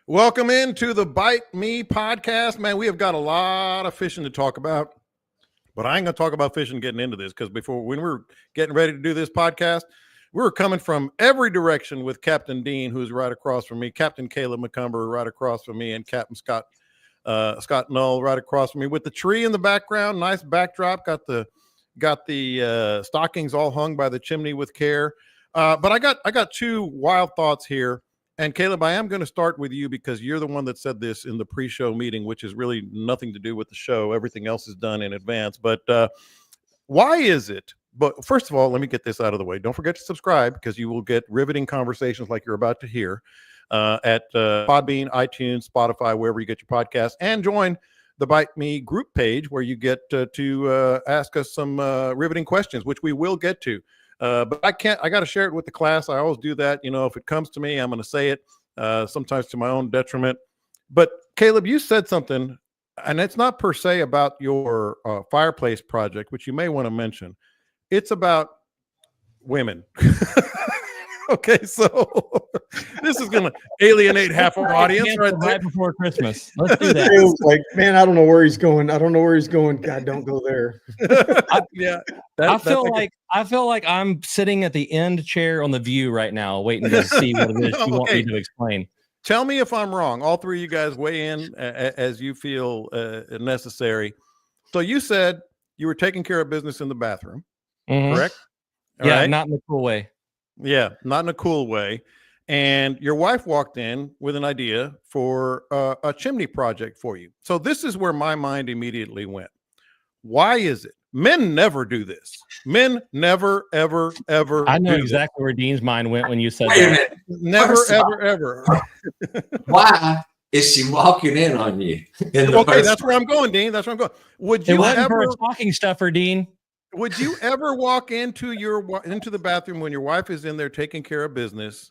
Welcome into the Bite Me podcast. Man, we have got a lot of fishing to talk about, but I ain't going to talk about fishing getting into this because when we were getting ready to do this podcast, we were coming from every direction with Captain Dean, who's right across from me, Captain Caleb McCumber right across from me, and Captain Scott Null right across from me with the tree in the background. Nice backdrop. Got the stockings all hung by the chimney with care. But I got two wild thoughts here. And Caleb, I am going to start with you because you're the one that said this in the pre-show meeting, which is really nothing to do with the show. Everything else is done in advance. But why is it? But first of all, let me get this out of the way. Don't forget to subscribe because you will get riveting conversations like you're about to hear at Podbean, iTunes, Spotify, wherever you get your podcasts, and join the Bite Me group page where you get to ask us some riveting questions, which we will get to. But I got to share it with the class. I always do that. You know, if it comes to me, I'm going to say it, sometimes to my own detriment. But Caleb, you said something, and it's not per se about your fireplace project, which you may want to mention. It's about women. Okay, so this is going to alienate half our audience right before Christmas. Let's do that. Like, man, I don't know where he's going. God, don't go there. I feel like I'm sitting at the end chair on the View right now, waiting to see what it is you want me to explain. Tell me if I'm wrong. All three of you guys weigh in as you feel necessary. So you said you were taking care of business in the bathroom, correct? All right. Not in a cool way. Yeah, not in a cool way. And your wife walked in with an idea for a chimney project for you. So this is where my mind immediately went. Why is it? Men never do this. Men never, ever, ever. I know exactly where Dean's mind went when you said that. Never, ever. Why is she walking in on you? Okay, that's where I'm going, Dean. That's where I'm going. Would you ever a stocking stuffer, Dean? Would you ever walk into the bathroom when your wife is in there taking care of business?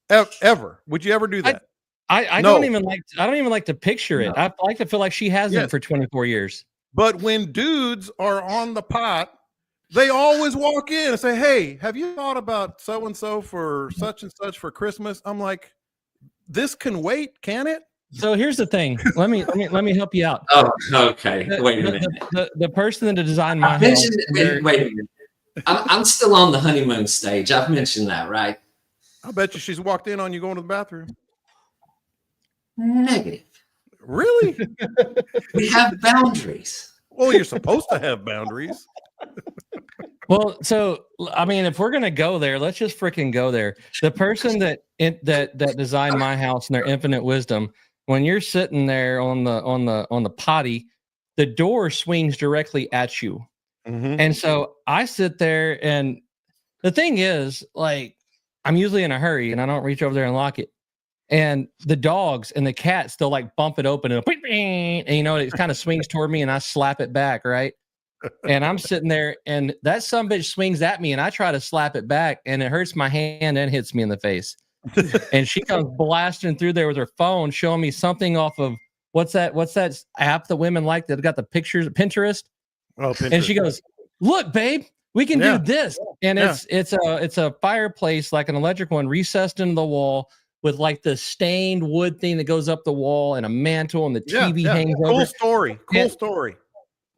Ever? Would you ever do that? I don't even like to picture it. I like to feel like she hasn't for 24 years. But when dudes are on the pot, they always walk in and say, "Hey, have you thought about so and so for such and such for Christmas?" I'm like, this can wait, can it? So here's the thing. Let me help you out. Oh, okay. Wait a minute. The person that designed my house. Wait a minute. I'm still on the honeymoon stage. I've mentioned that, right? I bet you she's walked in on you going to the bathroom. Negative. Really? We have boundaries. Well, you're supposed to have boundaries. Well, so I mean, if we're gonna go there, let's just freaking go there. The person that designed my house in their infinite wisdom, when you're sitting there on the potty, the door swings directly at you, and so I sit there, and the thing is, like, I'm usually in a hurry, and I don't reach over there and lock it. And the dogs and the cats, they'll like bump it open and you know, it kind of swings toward me and I slap it back, right? And I'm sitting there and that sumbitch swings at me and I try to slap it back and it hurts my hand and hits me in the face. And she comes blasting through there with her phone showing me something off of what's that app that women like that got the pictures, Pinterest? Oh, Pinterest. And she goes, "Look, babe, we can do this." And it's a fireplace, like an electric one, recessed into the wall, with like the stained wood thing that goes up the wall and a mantle and the TV hangs over. Cool story.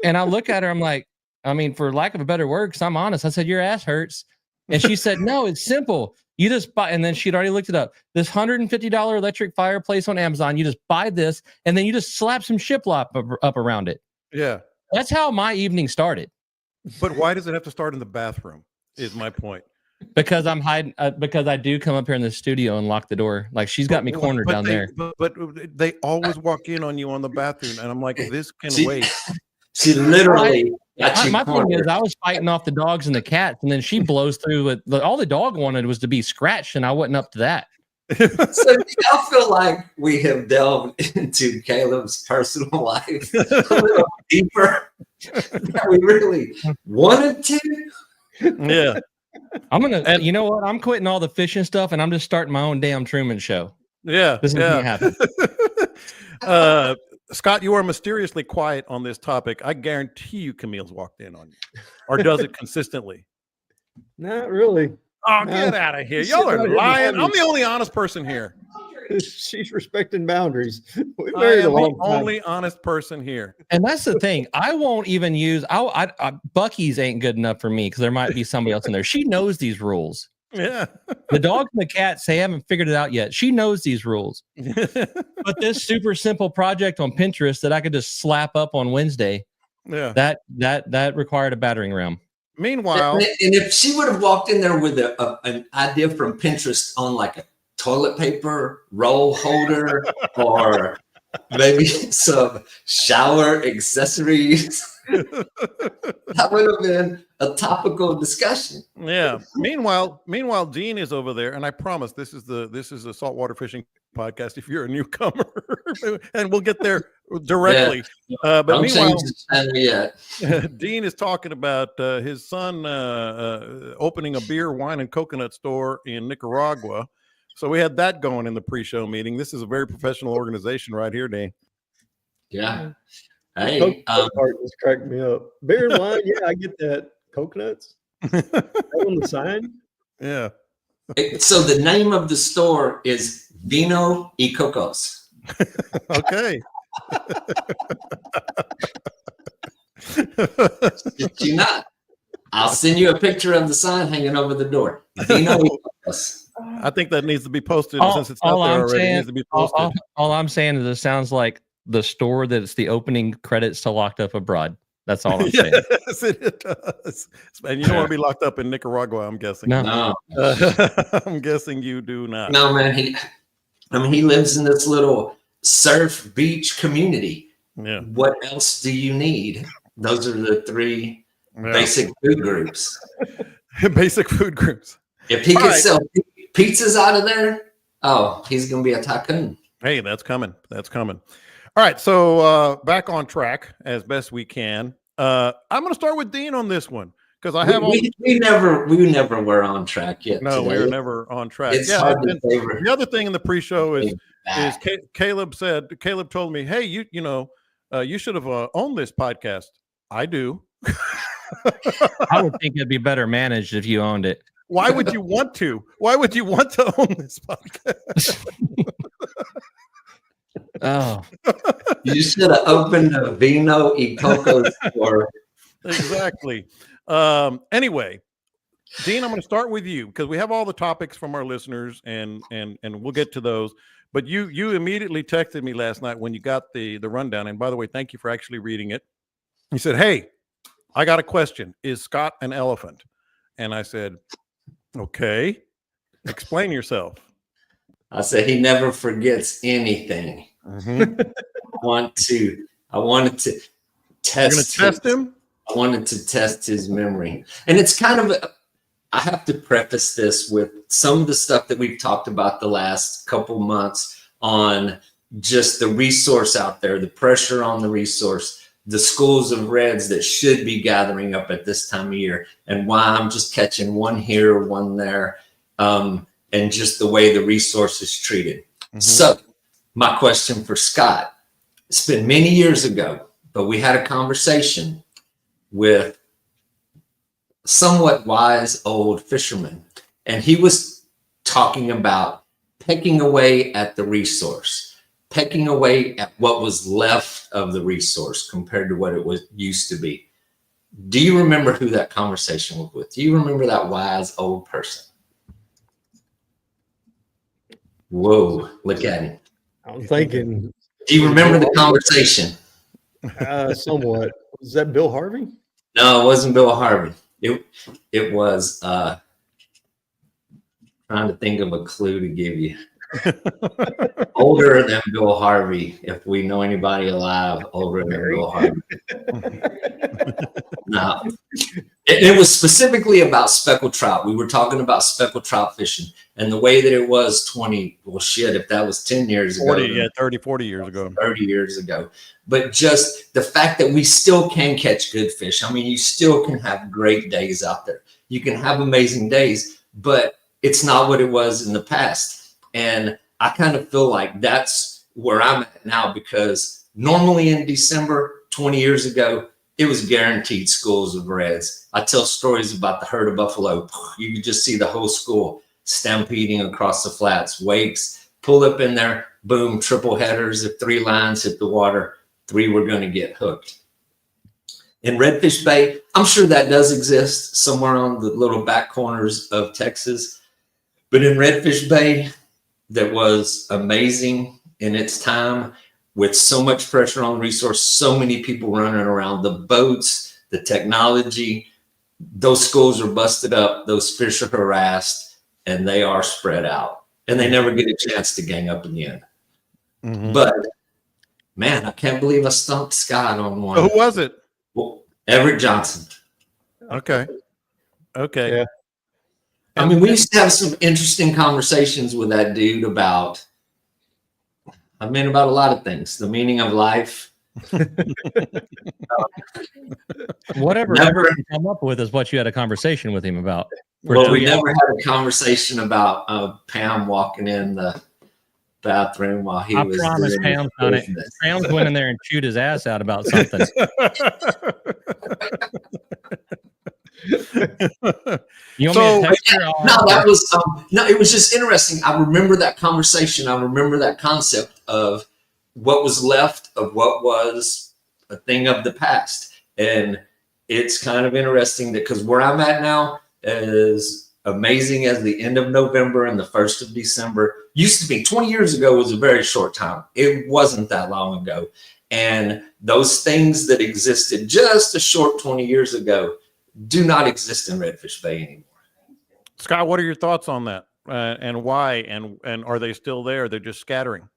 And I look at her, I'm like, I mean, for lack of a better word, because I'm honest, I said, "Your ass hurts." And she said, "No, it's simple. You just buy," and then she'd already looked it up. This $150 electric fireplace on Amazon, you just buy this, and then you just slap some shiplap up around it. Yeah. That's how my evening started. But why does it have to start in the bathroom, is my point. Because I'm hiding, because I do come up here in the studio and lock the door. Like she's got me cornered down there. But they always walk in on you on the bathroom, and I'm like, this can wait. She literally got you. My thing is, I was fighting off the dogs and the cats, and then she blows through it. All the dog wanted was to be scratched, and I wasn't up to that. So I feel like we have delved into Caleb's personal life a little deeper than we really wanted to. Yeah. You know what? I'm quitting all the fishing stuff and I'm just starting my own damn Truman Show. Yeah. This is gonna happen. Scott, you are mysteriously quiet on this topic. I guarantee you Camille's walked in on you. Or does it consistently? Not really. Oh, get out of here. Y'all are lying. I'm the only honest person here. She's respecting boundaries. We I married a am the long time. only honest person here. And that's the thing. I won't even use. Bucky's ain't good enough for me because there might be somebody else in there. She knows these rules. Yeah. The dogs and the cats, they haven't figured it out yet. She knows these rules. But this super simple project on Pinterest that I could just slap up on Wednesday, Yeah. that required a battering ram. Meanwhile, And if she would have walked in there with an idea from Pinterest on like a toilet paper roll holder or maybe some shower accessories, that would have been a topical discussion. yeah. Meanwhile, Dean is over there, and I promise this is a saltwater fishing podcast. If you're a newcomer, and we'll get there directly. But Don't meanwhile, change the channel yet. Dean is talking about his son opening a beer, wine, and coconut store in Nicaragua. So we had that going in the pre-show meeting. This is a very professional organization right here, Dean. Yeah. The Hey, coconut part just cracked me up. Beer and wine, yeah, I get that. Coconuts? That on the sign? Yeah. so the name of the store is Vino y Cocos. Okay. Did you not? I'll send you a picture of the sign hanging over the door. Vino y Cocos. I think that needs to be posted since it's all out there I'm already. It saying- needs to be posted. All I'm saying is it sounds like the store that's the opening credits to Locked Up Abroad. That's all I'm saying. Yes, it does. And you don't want to be locked up in Nicaragua, I'm guessing. No. No, I'm guessing you do not. no, man. He lives in this little surf beach community. Yeah. What else do you need? Those are the three Yeah. basic food groups. Basic food groups. If he All could right. sell pizzas out of there, oh, he's gonna be a tycoon. Hey, that's coming. That's coming. All right. So back on track as best we can. I'm going to start with Dean on this one because I have all. We never were on track yet. No, we today. were never on track. It's Yeah. hard and to favor. the other thing in the pre-show is back. Caleb told me, hey, you should have owned this podcast. I do. I would think it'd be better managed if you owned it. Why would you want to? Why would you want to own this podcast? Oh, You should have opened a Vino y Coco store. Exactly. Anyway, Dean, I'm going to start with you because we have all the topics from our listeners, and we'll get to those. But you immediately texted me last night when you got the rundown. And by the way, thank you for actually reading it. You said, "Hey, I got a question. Is Scott an elephant?" And I said, "Okay, explain yourself." I said he never forgets anything. Mm-hmm. I wanted to test. You're going to test him? I wanted to test his memory, and it's kind of. I have to preface this with some of the stuff that we've talked about the last couple months on just the resource out there, the pressure on the resource, the schools of reds that should be gathering up at this time of year, and why I'm just catching one here, one there, and just the way the resource is treated. Mm-hmm. So my question for Scott, it's been many years ago, but we had a conversation with somewhat wise old fisherman, and he was talking about pecking away at the resource, pecking away at what was left of the resource compared to what it was used to be. Do you remember who that conversation was with? Do you remember that wise old person? Whoa, look at him. I'm thinking Do you remember the conversation? somewhat. Was that Bill Harvey? No, it wasn't Bill Harvey. It was trying to think of a clue to give you. Older than Bill Harvey, if we know anybody alive older than Bill Harvey. No. It was specifically about speckled trout. We were talking about speckled trout fishing and the way that it was if that was 10 years ago. 40 years ago. 30 years ago. But just the fact that we still can catch good fish. I mean, you still can have great days out there. You can have amazing days, but it's not what it was in the past. And I kind of feel like that's where I'm at now, because normally in December, 20 years ago, it was guaranteed schools of reds. I tell stories about the herd of buffalo. You could just see the whole school stampeding across the flats, wakes, pull up in there, boom, triple headers. If 3 lines hit the water, 3 were going to get hooked. In Redfish Bay, I'm sure that does exist somewhere on the little back corners of Texas. But in Redfish Bay, that was amazing in its time, with so much pressure on the resource, so many people running around, the boats, the technology. Those schools are busted up, those fish are harassed, and they are spread out. And they never get a chance to gang up again. Mhm. But, man, I can't believe I stumped Scott on one. Who was it? Well, Everett Johnson. Okay. Okay. Yeah. I mean, we used to have some interesting conversations with that dude about a lot of things, the meaning of life. Whatever Never- Everett can come up with is what you had a conversation with him about. for Well, 2 we years. never had a conversation about Pam walking in the bathroom while he I was promise doing his Pam's done it. business. Pam's went in there and chewed his ass out about something. You want me to text her? No, that was no, it was just interesting. I remember that conversation. I remember that concept of what was left of what was a thing of the past. And it's kind of interesting that, because where I'm at now is amazing as the end of November and the 1st of December used to be. 20 years ago was a very short time. It wasn't that long ago. And those things that existed just a short 20 years ago do not exist in Redfish Bay anymore. Scott, what are your thoughts on that, and why? And are they still there? They're just scattering.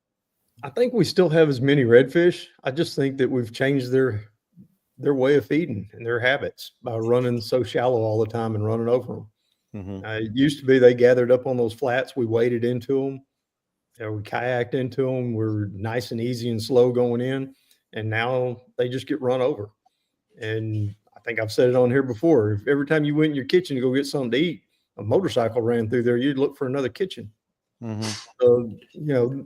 I think we still have as many redfish. I just think that we've changed their way of feeding and their habits by running so shallow all the time and running over them. Mm-hmm. It used to be they gathered up on those flats. We waded into them. We kayaked into them. We're nice and easy and slow going in. And now they just get run over. And I think I've said it on here before. If every time you went in your kitchen to go get something to eat, a motorcycle ran through there, you'd look for another kitchen. Mm-hmm. So, you know,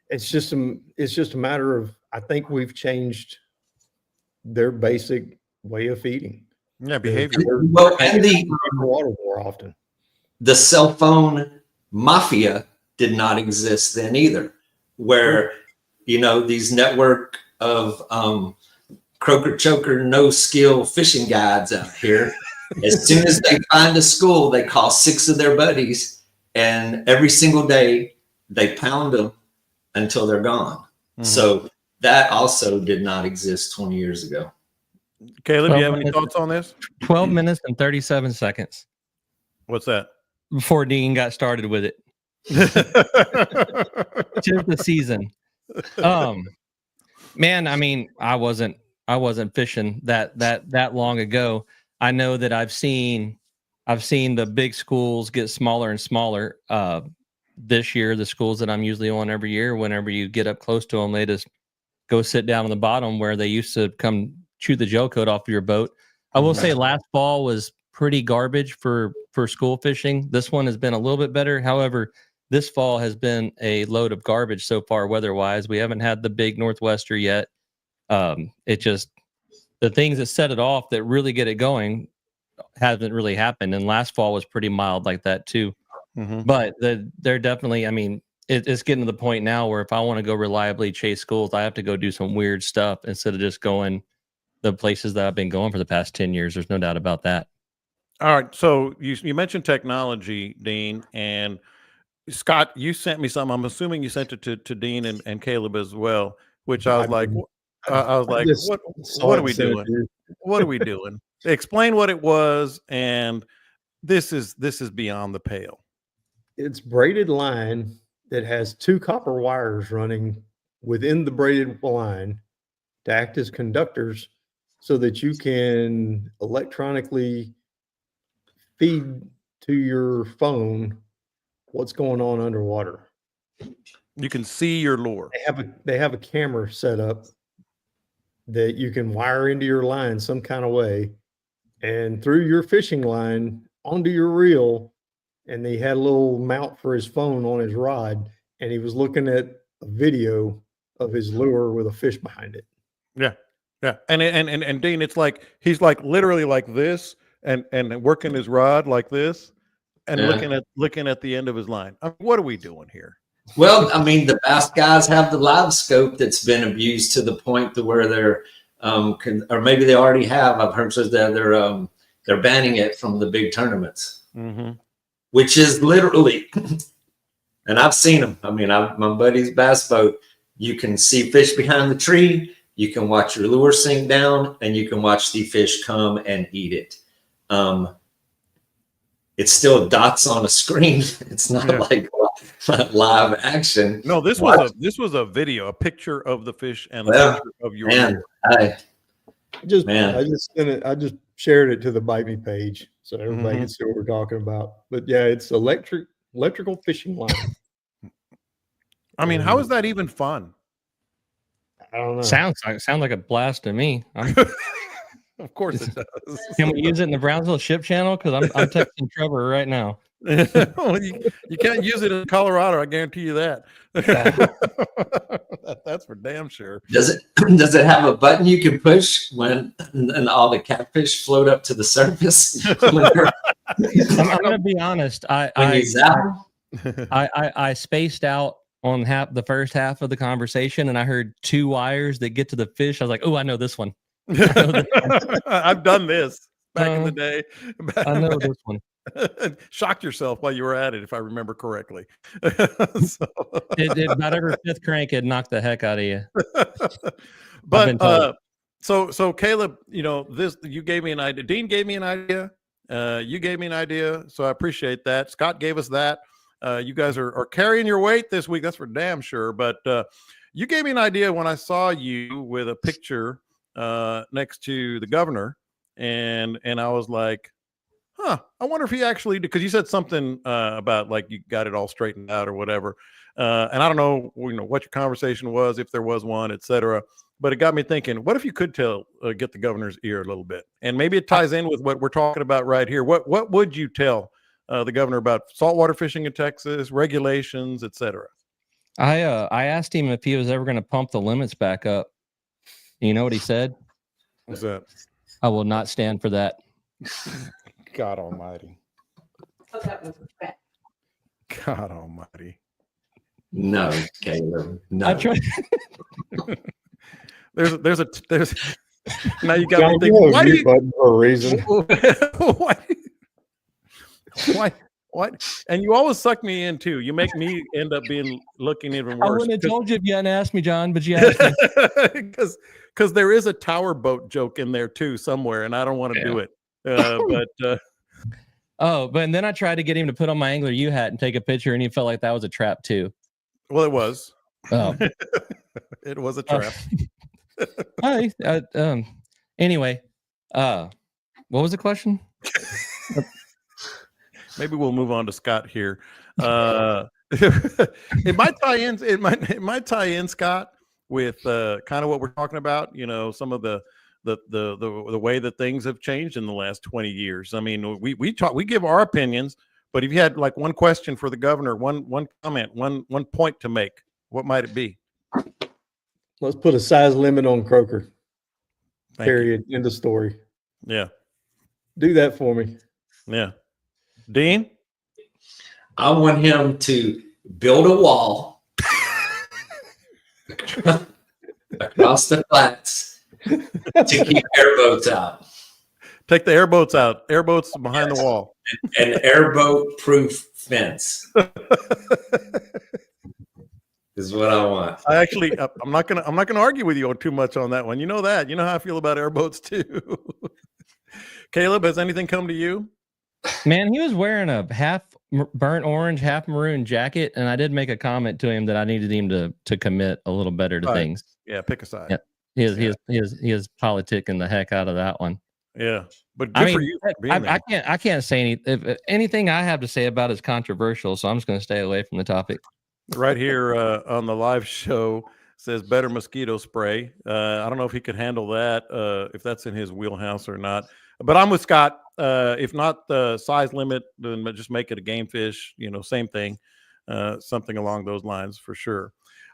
it's just a matter of, I think we've changed their basic way of feeding. Yeah, behavior. Well, and the Water more often. cell phone mafia did not exist then either, where, you know, these network of croaker choker no skill fishing guides out here, as soon as they find a school, they call 6 of their buddies, and every single day they pound them until they're gone. Mm-hmm. So that also did not exist 20 years ago. Caleb, do you have any 12 thoughts on this? 12 minutes and 37 seconds What's that? before Dean got started with it. Tis the season. Man, I mean, I wasn't fishing that long ago. I know that I've seen the big schools get smaller and smaller. This year, the schools that I'm usually on every year, whenever you get up close to them, they just go sit down on the bottom where they used to come chew the gel coat off of your boat. I will say last fall was pretty garbage for school fishing. This one has been a little bit better. However, this fall has been a load of garbage so far weather-wise. We haven't had the big northwester yet. It just, the things that set it off that really get it going hasn't really happened. And last fall was pretty mild like that too. Mm-hmm. But they're definitely, I mean, it's getting to the point now where if I want to go reliably chase schools, I have to go do some weird stuff instead of just going the places that I've been going for the past 10 years. There's no doubt about that. All right. So you mentioned technology, Dean, and Scott, you sent me something. I'm assuming you sent it to Dean and Caleb as well, which I was like, what are we doing? What are we doing? Explain what it was. And this is beyond the pale. It's braided line that has 2 copper wires running within the braided line to act as conductors so that you can electronically feed to your phone what's going on underwater. You can see your lure. They have a camera set up that you can wire into your line some kind of way and through your fishing line onto your reel. And he had a little mount for his phone on his rod, and he was looking at a video of his lure with a fish behind it. Yeah. Yeah. And Dean, it's like he's like literally like this and working his rod like this and looking at the end of his line. I mean, what are we doing here? Well, I mean, the bass guys have the live scope that's been abused to the point to where they're, or maybe they already have. I've heard says that they're banning it from the big tournaments, which is literally, and I've seen them. I mean, my buddy's bass boat. You can see fish behind the tree. You can watch your lure sink down, and you can watch the fish come and eat it. It's still dots on a screen. It's not like live action. No, this was a video, a picture of the fish and a picture of your lure. I just shared it to the Bite Me page so everybody can see what we're talking about. But yeah, it's electrical fishing line. I mean, how is that even fun? I don't know. Sounds like a blast to me. Of course it does. Can we use it in the Brownsville ship channel? Because I'm texting Trevor right now. You can't use it in Colorado. I guarantee you that. That's for damn sure. Does it have a button you can push when and all the catfish float up to the surface? I'm going to be honest. I spaced out on the first half of the conversation, and I heard 2 wires that get to the fish. I was like, "Oh, I know this one." I've done this back in the day. I know this one. Shocked yourself while you were at it, if I remember correctly. About every 5th crank, it knocked the heck out of you. But so Caleb, you gave me an idea. Dean gave me an idea. You gave me an idea, so I appreciate that. Scott gave us that. You guys are carrying your weight this week. That's for damn sure. But you gave me an idea when I saw you with a picture next to the governor, and I was like, I wonder if he actually, because you said something about like you got it all straightened out or whatever, and I don't know what your conversation was, if there was one, etc. But it got me thinking, what if you could get the governor's ear a little bit, and maybe it ties in with what we're talking about right here. What would you tell the governor about saltwater fishing in Texas, regulations, etc.? I asked him if he was ever going to pump the limits back up. You know what he said? What's that? I will not stand for that. God almighty. God almighty. No, Caleb. No. There's now you got me thinking, why do you button for a reason? Why? And you always suck me in too. You make me end up looking even worse. I wouldn't have told you if you hadn't asked me, John, but you asked me. Because there is a tower boat joke in there too somewhere, and I don't want to do it. But then I tried to get him to put on my Angler U hat and take a picture, and he felt like that was a trap too. Well, it was. Oh, it was a trap. Anyway, what was the question? Maybe we'll move on to Scott here. It might tie in. It might tie in, Scott, with kind of what we're talking about. Some of the way that things have changed in the last 20 years. I mean, we give our opinions, but if you had like one question for the governor, one comment, one point to make, what might it be? Let's put a size limit on croaker. Thank Period. End of story. Yeah. Do that for me. Yeah. Dean? I want him to build a wall across the flats to keep airboats out. Take the airboats out. Airboats behind the wall. An airboat proof fence is what I want. I'm not gonna argue with you too much on that one. You know that. You know how I feel about airboats too. Caleb, has anything come to you? Man, he was wearing a half burnt orange, half maroon jacket, and I did make a comment to him that I needed him to commit a little better to things. Yeah, pick a side. Yeah. He is politicking the heck out of that one. Yeah, but good for you. I can't say anything I have to say about it is controversial, so I'm just going to stay away from the topic. Right here on the live show says better mosquito spray. I don't know if he could handle that, if that's in his wheelhouse or not. But I'm with Scott. If not the size limit, then just make it a game fish. Same thing. Something along those lines for sure.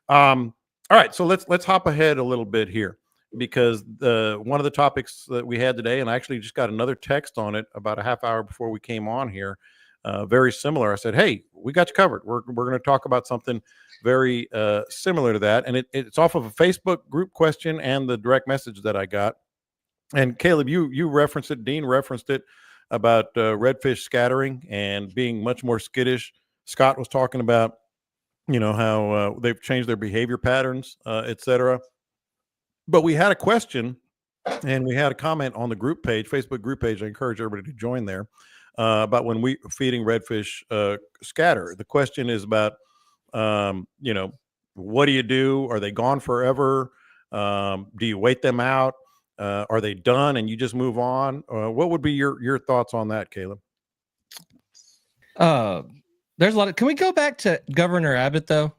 All right, so let's hop ahead a little bit here, because one of the topics that we had today, and I actually just got another text on it about a half hour before we came on here, very similar. I said, hey, we got you covered. We're going to talk about something very similar to that. And it's off of a Facebook group question and the direct message that I got. And Caleb, you referenced it. Dean referenced it about redfish scattering and being much more skittish. Scott was talking about, how they've changed their behavior patterns, etc. But we had a question and we had a comment on the group page, Facebook group page. I encourage everybody to join there about when we feeding redfish scatter. The question is about, what do you do? Are they gone forever? Do you wait them out? Are they done and you just move on? What would be your thoughts on that, Caleb? There's a lot of. Can we go back to Governor Abbott though?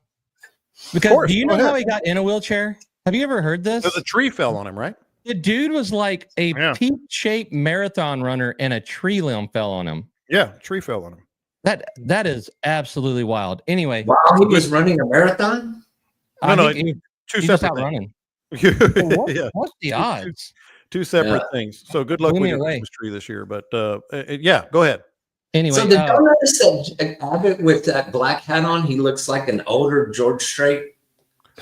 Because do you know how he got in a wheelchair? Have you ever heard this? Because a tree fell on him, right? The dude was like a peach-shaped marathon runner, and a tree limb fell on him. Yeah, a tree fell on him. That is absolutely wild. Anyway, wow, he was running a marathon. No, two separate running. What's the odds? Two separate things. So good luck with your Christmas tree this year. But yeah, go ahead. Anyway, so did you notice that Abbott with that black hat on? He looks like an older George Strait.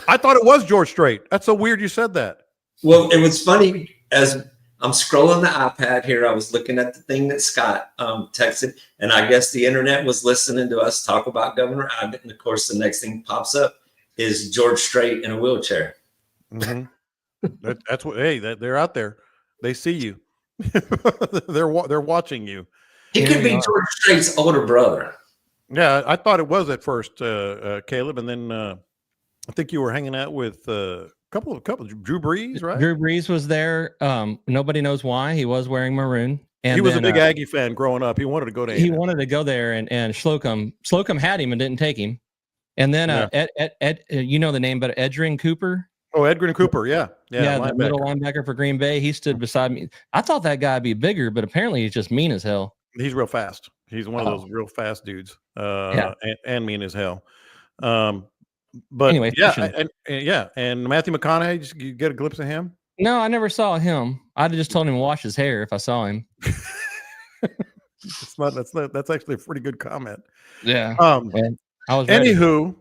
I thought it was George Strait. That's so weird you said that. Well, it was funny as I'm scrolling the iPad here. I was looking at the thing that Scott texted, and I guess the internet was listening to us talk about Governor Abbott. And of course, the next thing pops up is George Strait in a wheelchair. Mm-hmm. That's what. Hey, they're out there. They see you. they're watching you. He could be George Strait's older brother. Yeah, I thought it was at first, Caleb, and then I think you were hanging out with a couple. Drew Brees, right? Drew Brees was there. Nobody knows why. He was wearing maroon. And he was a big Aggie fan growing up. He wanted to go to. He wanted to go there, and Slocum had him and didn't take him. And then Ed, you know the name, but Edgerrin Cooper. Oh, Edgerrin Cooper, yeah, the middle linebacker for Green Bay. He stood beside me. I thought that guy'd be bigger, but apparently he's just mean as hell. He's real fast. He's one of those real fast dudes, and mean as hell. But anyway, and Matthew McConaughey, did you get a glimpse of him? No, I never saw him. I'd just told him to wash his hair if I saw him. That's actually a pretty good comment. Yeah. I was ready. Anywho,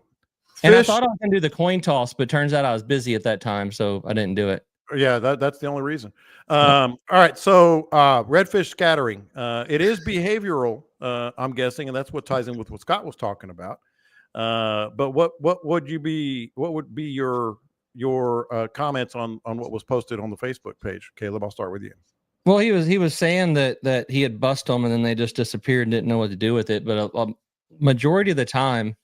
and I thought I was gonna do the coin toss, but turns out I was busy at that time, so I didn't do it. Yeah, that's the only reason. All right, so redfish scattering. It is behavioral, I'm guessing, and that's what ties in with what Scott was talking about. But what would be your comments on what was posted on the Facebook page? Caleb, I'll start with you. Well, he was saying that he had bust them and then they just disappeared and didn't know what to do with it. But a majority of the time,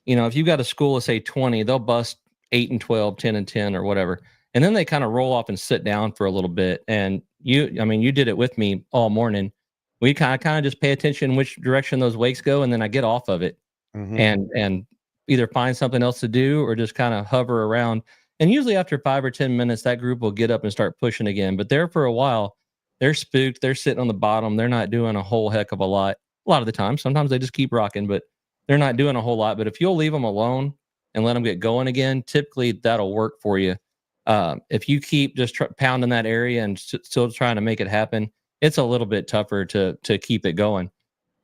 if you've got a school of say 20, they'll bust 8 and 12, 10 and 10 or whatever. And then they kind of roll off and sit down for a little bit. And you did it with me all morning. We kind of just pay attention which direction those wakes go. And then I get off of it and either find something else to do or just kind of hover around. And usually after 5 or 10 minutes, that group will get up and start pushing again. But there for a while, they're spooked. They're sitting on the bottom. They're not doing a whole heck of a lot. A lot of the time, sometimes they just keep rocking, but they're not doing a whole lot. But if you'll leave them alone and let them get going again, typically that'll work for you. If you keep just pounding that area and still trying to make it happen, it's a little bit tougher to keep it going.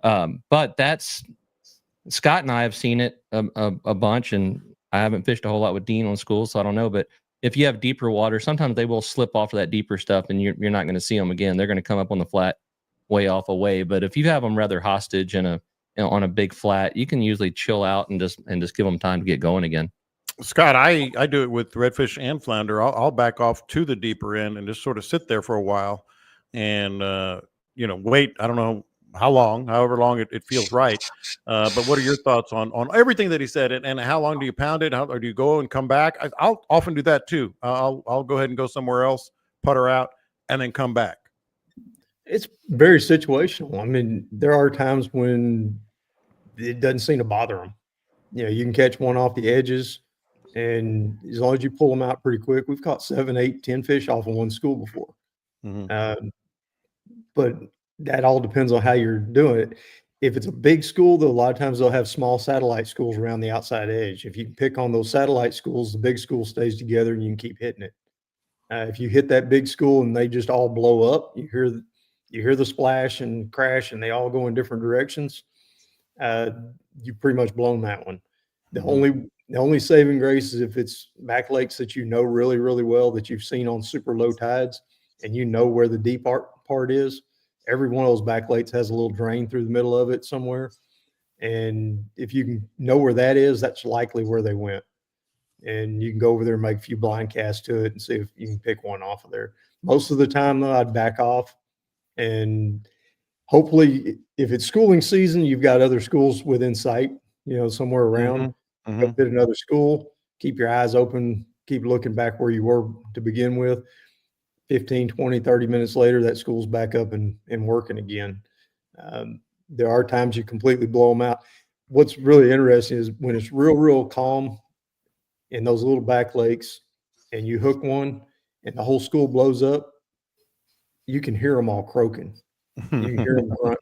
But that's Scott and I have seen it a bunch, and I haven't fished a whole lot with Dean on school, so I don't know. But if you have deeper water, sometimes they will slip off of that deeper stuff, and you're not going to see them again. They're going to come up on the flat way off away. But if you have them rather hostage on a big flat, you can usually chill out and just give them time to get going again. Scott, I do it with redfish and flounder. I'll back off to the deeper end and just sort of sit there for a while and, wait. I don't know how long, however long it feels right. But what are your thoughts on everything that he said? And how long do you pound it? Or do you go and come back? I'll often do that too. I'll go ahead and go somewhere else, putter out, and then come back. It's very situational. I mean, there are times when it doesn't seem to bother them. You can catch one off the edges, and as long as you pull them out pretty quick, we've caught 7, 8, 10 fish off of one school before. But that all depends on how you're doing it. If it's a big school, though, a lot of times they'll have small satellite schools around the outside edge. If you can pick on those satellite schools, the big school stays together and you can keep hitting it. If you hit that big school and they just all blow up, you hear the splash and crash and they all go in different directions. you've pretty much blown that one. The Mhm. only saving grace is if it's back lakes that you know really, really well, that you've seen on super low tides, and you know where the deep part is. Every one of those back lakes has a little drain through the middle of it somewhere. And if you can know where that is, that's likely where they went. And you can go over there and make a few blind casts to it and see if you can pick one off of there. Most of the time, though, I'd back off. And hopefully, if it's schooling season, you've got other schools within sight, somewhere around. Mhm. Go Mhm. hit another school, keep your eyes open, keep looking back where you were to begin with. 15, 20, 30 minutes later, that school's back up and working again. There are times you completely blow them out. What's really interesting is when it's real, real calm in those little back lakes and you hook one and the whole school blows up, you can hear them all croaking. You can hear them grunt.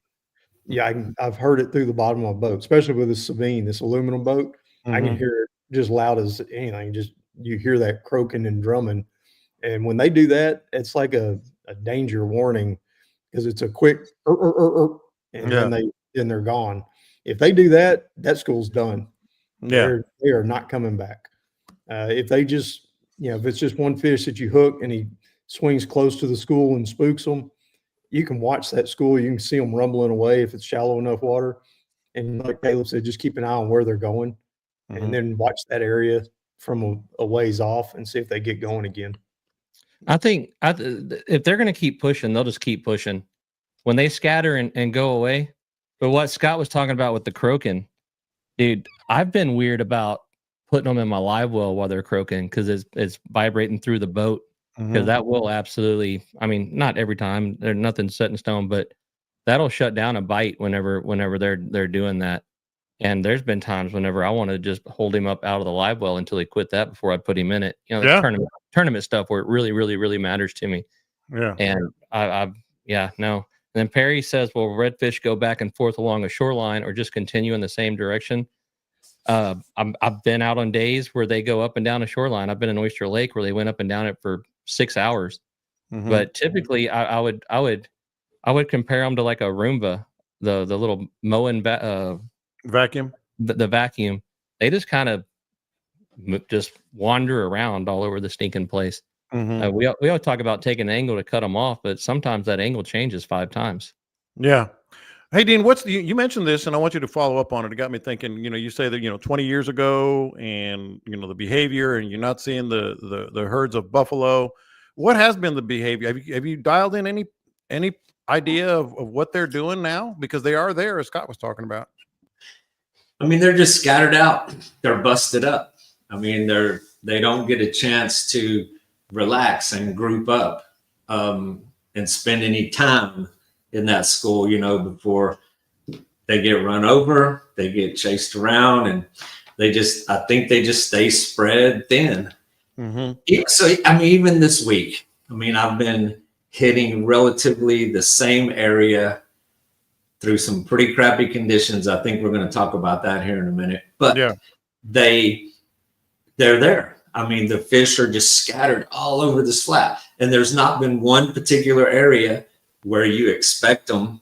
Yeah, I've heard it through the bottom of my boat, especially with this Sabine, this aluminum boat. I can Mhm. hear it just loud as anything. Just you hear that croaking and drumming. And when they do that, it's like a danger warning because it's a quick and Yeah. then they're gone. If they do that, that school's done. Yeah. They are not coming back. If they just, if it's just one fish that you hook and he swings close to the school and spooks them, you can watch that school. You can see them rumbling away if it's shallow enough water. And like Caleb said, just keep an eye on where they're going, and Mhm. then watch that area from a ways off and see if they get going again. I think if they're going to keep pushing, they'll just keep pushing. When they scatter and go away. But what Scott was talking about with the croaking, dude, I've been weird about putting them in my live well while they're croaking because it's vibrating through the boat. Because Mhm. that will absolutely, I mean, not every time, there's nothing set in stone, but that'll shut down a bite whenever they're doing that. And there's been times whenever I want to just hold him up out of the live well until he quit that before I put him in it. It's Yeah. tournament stuff where it really, really, really matters to me. Yeah. And yeah, no. And then Perry says, "Will redfish go back and forth along a shoreline or just continue in the same direction?" I've been out on days where they go up and down a shoreline. I've been in Oyster Lake where they went up and down it for 6 hours. Mhm. But typically, I would compare them to like a Roomba, the little mowing Vacuum. the vacuum. They just kind of just wander around all over the stinking place. Mhm. We always talk about taking an angle to cut them off, but sometimes that angle changes 5 times. Yeah. Hey, Dean, you mentioned this, and I want you to follow up on it. It got me thinking. You say that 20 years ago, and the behavior, and you're not seeing the herds of buffalo. What has been the behavior? Have you dialed in any idea of what they're doing now? Because they are there, as Scott was talking about. I mean, they're just scattered out. They're busted up. I mean, they don't get a chance to relax and group up and spend any time in that school, before they get run over, they get chased around, and I think they just stay spread thin. Mm-hmm. So, I mean, even this week, I mean, I've been hitting relatively the same area through some pretty crappy conditions. I think we're going to talk about that here in a minute, but Yeah. they're there. I mean, the fish are just scattered all over this flat, and there's not been one particular area where you expect them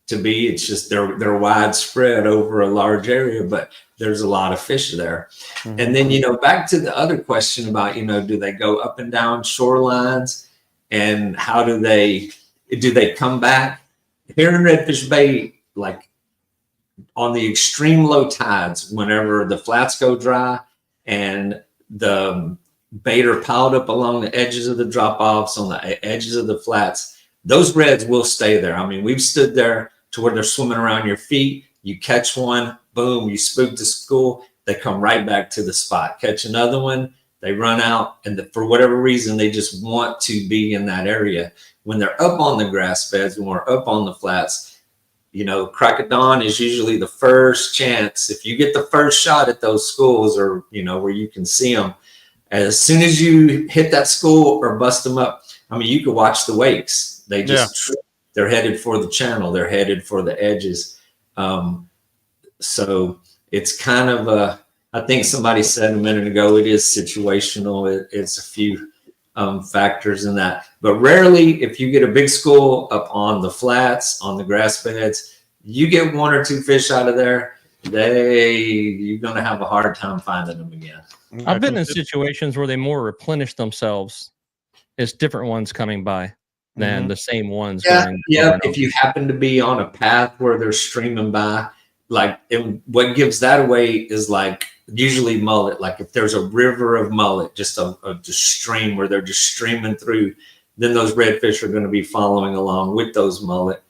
to be. It's just they're widespread over a large area, but there's a lot of fish there. Mm-hmm. And then, back to the other question about, do they go up and down shorelines, and how do they come back? Here in Redfish Bay, like on the extreme low tides, whenever the flats go dry and the bait are piled up along the edges of the drop-offs, on the edges of the flats, those reds will stay there. I mean, we've stood there to where they're swimming around your feet. You catch one, boom, you spook the school, they come right back to the spot. Catch another one, they run out, and for whatever reason, they just want to be in that area. When they're up on the grass beds, when we're up on the flats, crack of dawn is usually the first chance. If you get the first shot at those schools, or, where you can see them, as soon as you hit that school or bust them up, I mean, you could watch the wakes. They just, they're headed for the channel. They're headed for the edges. So it's kind of I think somebody said a minute ago, it is situational. It's a few factors in that, but rarely, if you get a big school up on the flats, on the grass beds, You get 1 or 2 fish out of there, you're going to have a hard time finding them again. I've been in situations where they more replenish themselves. It's different ones coming by than the same ones. Yeah. If you happen to be on a path where they're streaming by, like what gives that away is like usually mullet. Like if there's a river of mullet, just a stream where they're just streaming through, then those redfish are going to be following along with those mullet.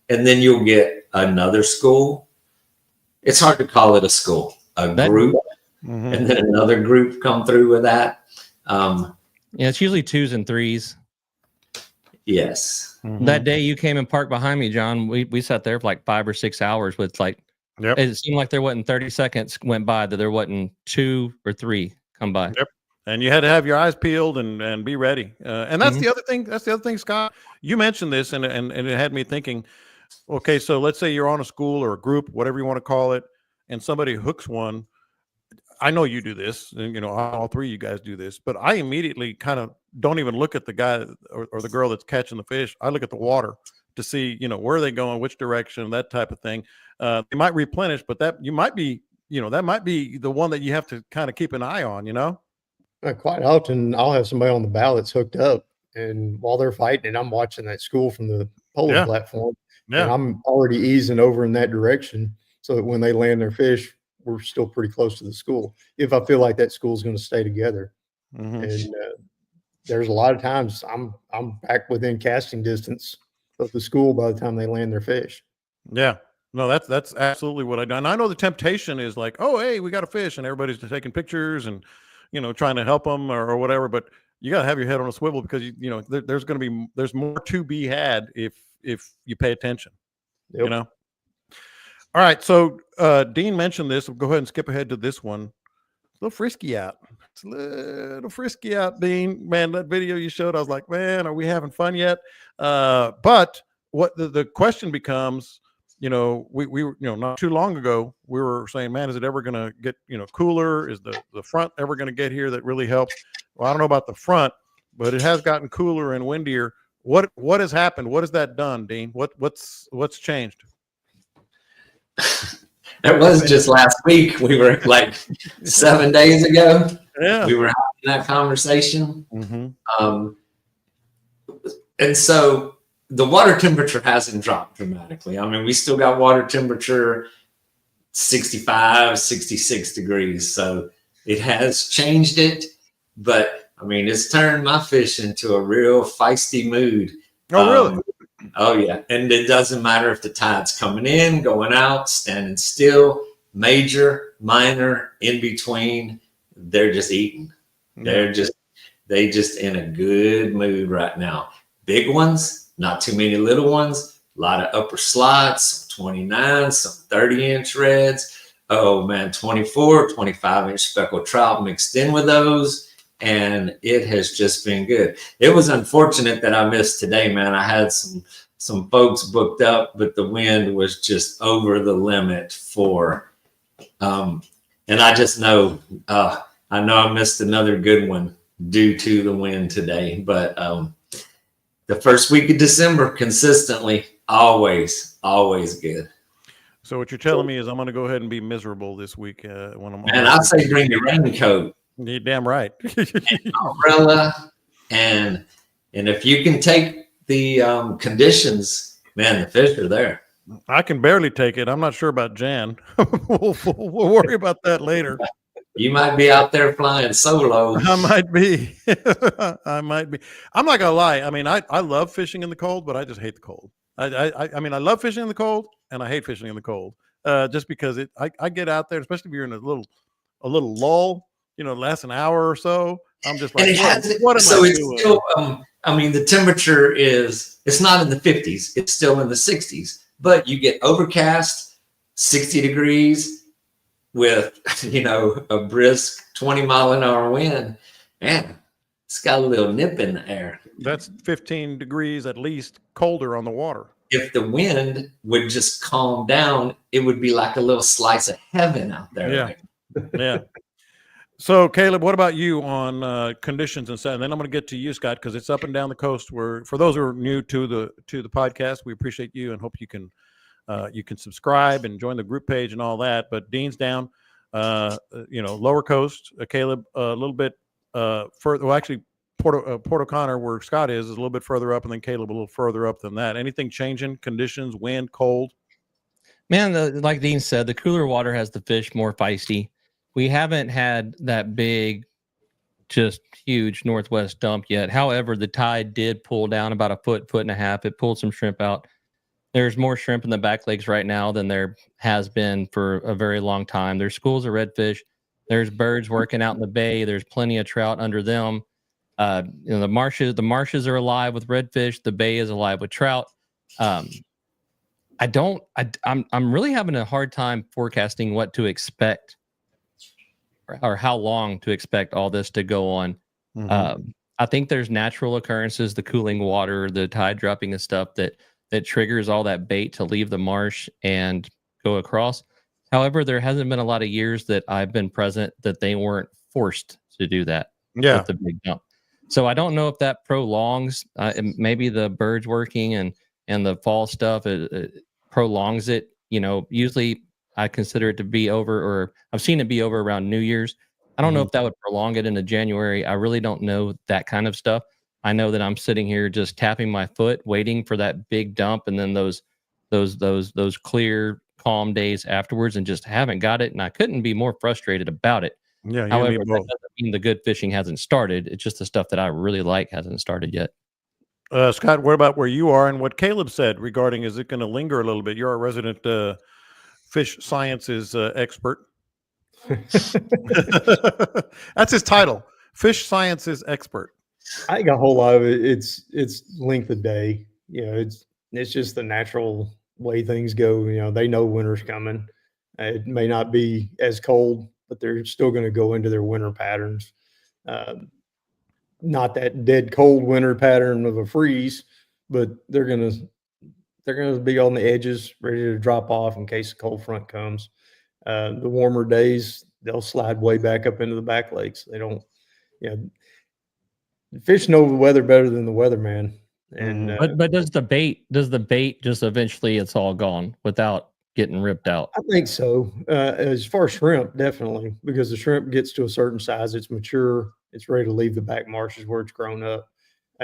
And then you'll get another school. It's hard to call it a school, group, and then another group come through with that. Yeah, it's usually 2s and 3s. Yes. That day you came and parked behind me, John, we sat there for like 5 or 6 hours with like, it seemed like there wasn't 30 seconds went by that there wasn't 2 or 3 come by. Yep. And you had to have your eyes peeled and be ready. And that's the other thing. That's the other thing, Scott. You mentioned this, and it had me thinking. Okay, so let's say you're on a school or a group, whatever you want to call it, and somebody hooks one. I know you do this, and all 3 of you guys do this, but I immediately kind of don't even look at the guy or the girl that's catching the fish. I look at the water to see, where are they going, which direction, that type of thing. They might replenish, but that might be the one that you have to kind of keep an eye on, Quite often I'll have somebody on the bow that's hooked up, and while they're fighting, and I'm watching that school from the polar platform, and I'm already easing over in that direction so that when they land their fish, we're still pretty close to the school. If I feel like that school is going to stay together, and there's a lot of times I'm back within casting distance of the school by the time they land their fish. Yeah. No, that's absolutely what I done. I know the temptation is like, oh, hey, we got a fish, and everybody's taking pictures and trying to help them or whatever. But you got to have your head on a swivel because there's more to be had if you pay attention. All right. So Dean mentioned this. We'll go ahead and skip ahead to this one. It's a little frisky out. It's a little frisky out, Dean. Man, that video you showed, I was like, man, are we having fun yet? But what the question becomes, we not too long ago, we were saying, man, is it ever going to get, cooler? Is the front ever going to get here that really helps? Well, I don't know about the front, but it has gotten cooler and windier. What has happened? What has that done, Dean? What's changed? That was just last week. We were like 7 days ago. Yeah, we were having that conversation. And so the water temperature hasn't dropped dramatically. I mean, we still got water temperature 65, 66 degrees. So it has changed it, but I mean, it's turned my fish into a real feisty mood. Oh, really? Oh, yeah. And it doesn't matter if the tide's coming in, going out, standing still, major, minor, in between. They're just eating. They just in a good mood right now. Big ones, not too many little ones, a lot of upper slots, 29, some 30-inch reds. Oh, man, 24, 25-inch speckled trout mixed in with those. And it has just been good. It was unfortunate that I missed today, man. I had some folks booked up, but the wind was just over the limit and I just know, I missed another good one due to the wind today. But the first week of December, consistently, always good. So what you're telling me is I'm going to go ahead and be miserable this week when I'm. And I say bring your raincoat. You're damn right. Umbrella, and if you can take the conditions, man, the fish are there. I can barely take it. I'm not sure about Jan. we'll worry about that later. You might be out there flying solo. I might be. I'm not gonna lie. I mean, I love fishing in the cold, but I just hate the cold. I mean, I love fishing in the cold, and I hate fishing in the cold. Just because I get out there, especially if you're in a little lull. Lasts an hour or so. I'm just like, what am I doing? Still, I mean, the temperature it's not in the 50s. It's still in the 60s. But you get overcast, 60 degrees with, a brisk 20-mile-an-hour wind. Man, it's got a little nip in the air. That's 15 degrees at least colder on the water. If the wind would just calm down, it would be like a little slice of heaven out there. Yeah. Right? Yeah. So, Caleb, what about you on conditions and stuff? And then I'm going to get to you, Scott, because it's up and down the coast. For those who are new to the podcast, we appreciate you and hope you can You can subscribe and join the group page and all that. But Dean's down, lower coast. Caleb a little bit further. Well, actually, Port O'Connor, where Scott is a little bit further up, and then Caleb a little further up than that. Anything changing? Conditions, wind, cold? Man, like Dean said, the cooler water has the fish more feisty. We haven't had that big, just huge northwest dump yet. However, the tide did pull down about a foot and a half. It pulled some shrimp out. There's more shrimp in the back lakes right now than there has been for a very long time. There's schools of redfish. There's birds working out in the bay. There's plenty of trout under them. The marshes are alive with redfish. The bay is alive with trout. I'm really having a hard time forecasting what to expect or how long to expect all this to go on. Mm-hmm. I think there's natural occurrences, the cooling water, the tide dropping and stuff that triggers all that bait to leave the marsh and go across. However, there hasn't been a lot of years that I've been present that they weren't forced to do that with the big dump. So I don't know if that prolongs, maybe the birds working and the fall stuff it prolongs it. Usually I consider it to be over, or I've seen it be over around New Year's. I don't know if that would prolong it into January. I really don't know that kind of stuff. I know that I'm sitting here just tapping my foot, waiting for that big dump, and then those clear, calm days afterwards, and just haven't got it. And I couldn't be more frustrated about it. Yeah. However, that doesn't mean the good fishing hasn't started. It's just the stuff that I really like hasn't started yet. Scott, what about where you are and what Caleb said regarding, is it going to linger a little bit? You're a resident fish sciences expert. That's his title, fish sciences expert. I think a whole lot of it, it's length of day. It's just the natural way things go. They know winter's coming. It may not be as cold, but they're still going to go into their winter patterns. Not that dead cold winter pattern of a freeze, but they're going to be on the edges, ready to drop off in case the cold front comes. The warmer days, they'll slide way back up into the back lakes. They don't, the fish know the weather better than the weatherman. And but does the bait just eventually it's all gone without getting ripped out? I think so. As far as shrimp, definitely, because the shrimp gets to a certain size, it's mature, it's ready to leave the back marshes where it's grown up.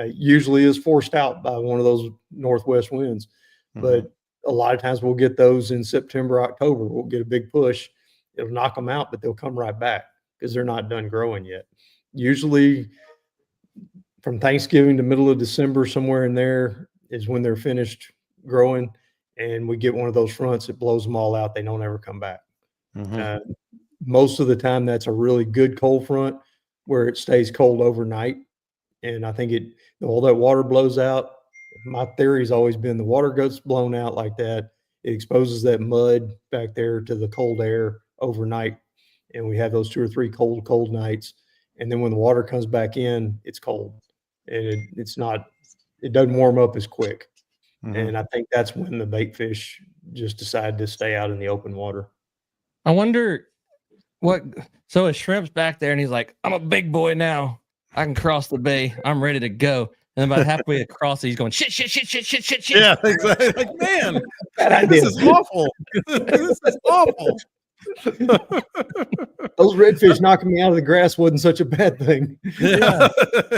Usually is forced out by one of those northwest winds, but a lot of times we'll get those in September, October. We'll get a big push. It'll knock them out, but they'll come right back because they're not done growing yet. Usually from Thanksgiving to middle of December, somewhere in there is when they're finished growing, and we get one of those fronts that blows them all out. They don't ever come back. Most of the time, that's a really good cold front where it stays cold overnight. And I think all that water blows out. My theory has always been the water gets blown out like that. It exposes that mud back there to the cold air overnight. And we have those 2 or 3 cold nights. And then when the water comes back in, it's cold. And it doesn't warm up as quick. And I think that's when the bait fish just decide to stay out in the open water. I wonder so a shrimp's back there and he's like, I'm a big boy now. I can cross the bay. I'm ready to go. And about halfway across, he's going, shit. Yeah, exactly. Like, man, this is awful. This is awful. Those redfish knocking me out of the grass wasn't such a bad thing. Yeah.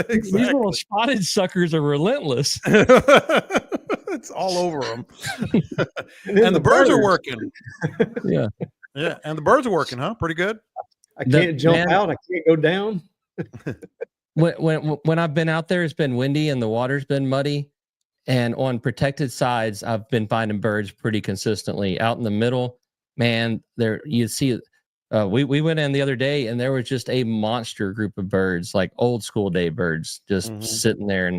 Exactly. These little spotted suckers are relentless. It's all over them. And the birds are working. Yeah. Yeah. And the birds are working, huh? Pretty good. I can't jump out. I can't go down. When I've been out there, it's been windy and the water's been muddy. And on protected sides, I've been finding birds pretty consistently. Out in the middle, man, there you see. We went in the other day and there was just a monster group of birds, like old school day birds, just sitting there.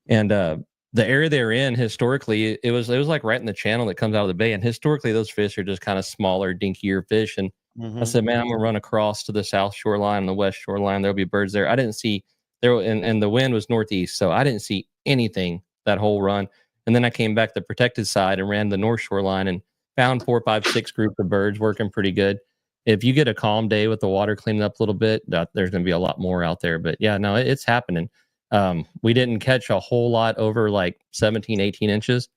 And the area they're in historically, it was like right in the channel that comes out of the bay. And historically, those fish are just kind of smaller, dinkier fish. And I said, man, I'm gonna run across to the south shoreline and the west shoreline. There'll be birds there. I didn't see there, and the wind was northeast, so I didn't see anything that whole run. And then I came back the protected side and ran the north shoreline and found 4, 5, 6 groups of birds working pretty good. If you get a calm day with the water cleaning up a little bit, there's going to be a lot more out there. But yeah, no, it's happening. We didn't catch a whole lot over like 17, 18 inches.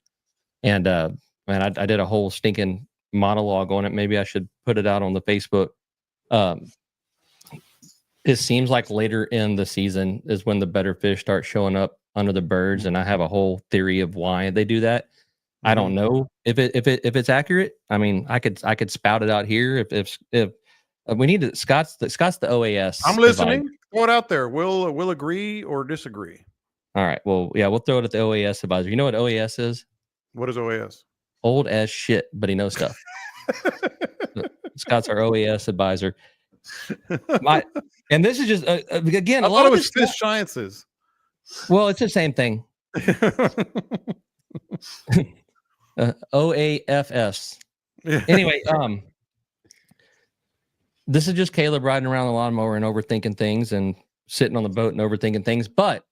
And man, I did a whole stinking monologue on it. Maybe I should put it out on the Facebook. It seems like later in the season is when the better fish start showing up under the birds, and I have a whole theory of why they do that. I don't know if it's accurate. I mean, I could spout it out here if we need to. Scott's the OAS. I'm listening. Throw it out there. We'll agree or disagree. All right. Well, yeah, we'll throw it at the OAS advisor. You know what OAS is? What is OAS? Old as shit, but he knows stuff. Scott's our OAS advisor. And this is just again, I thought it was fish sciences. Well, it's the same thing. OAFS. Yeah. Anyway, this is just Caleb riding around the lawnmower and overthinking things and sitting on the boat and overthinking things. But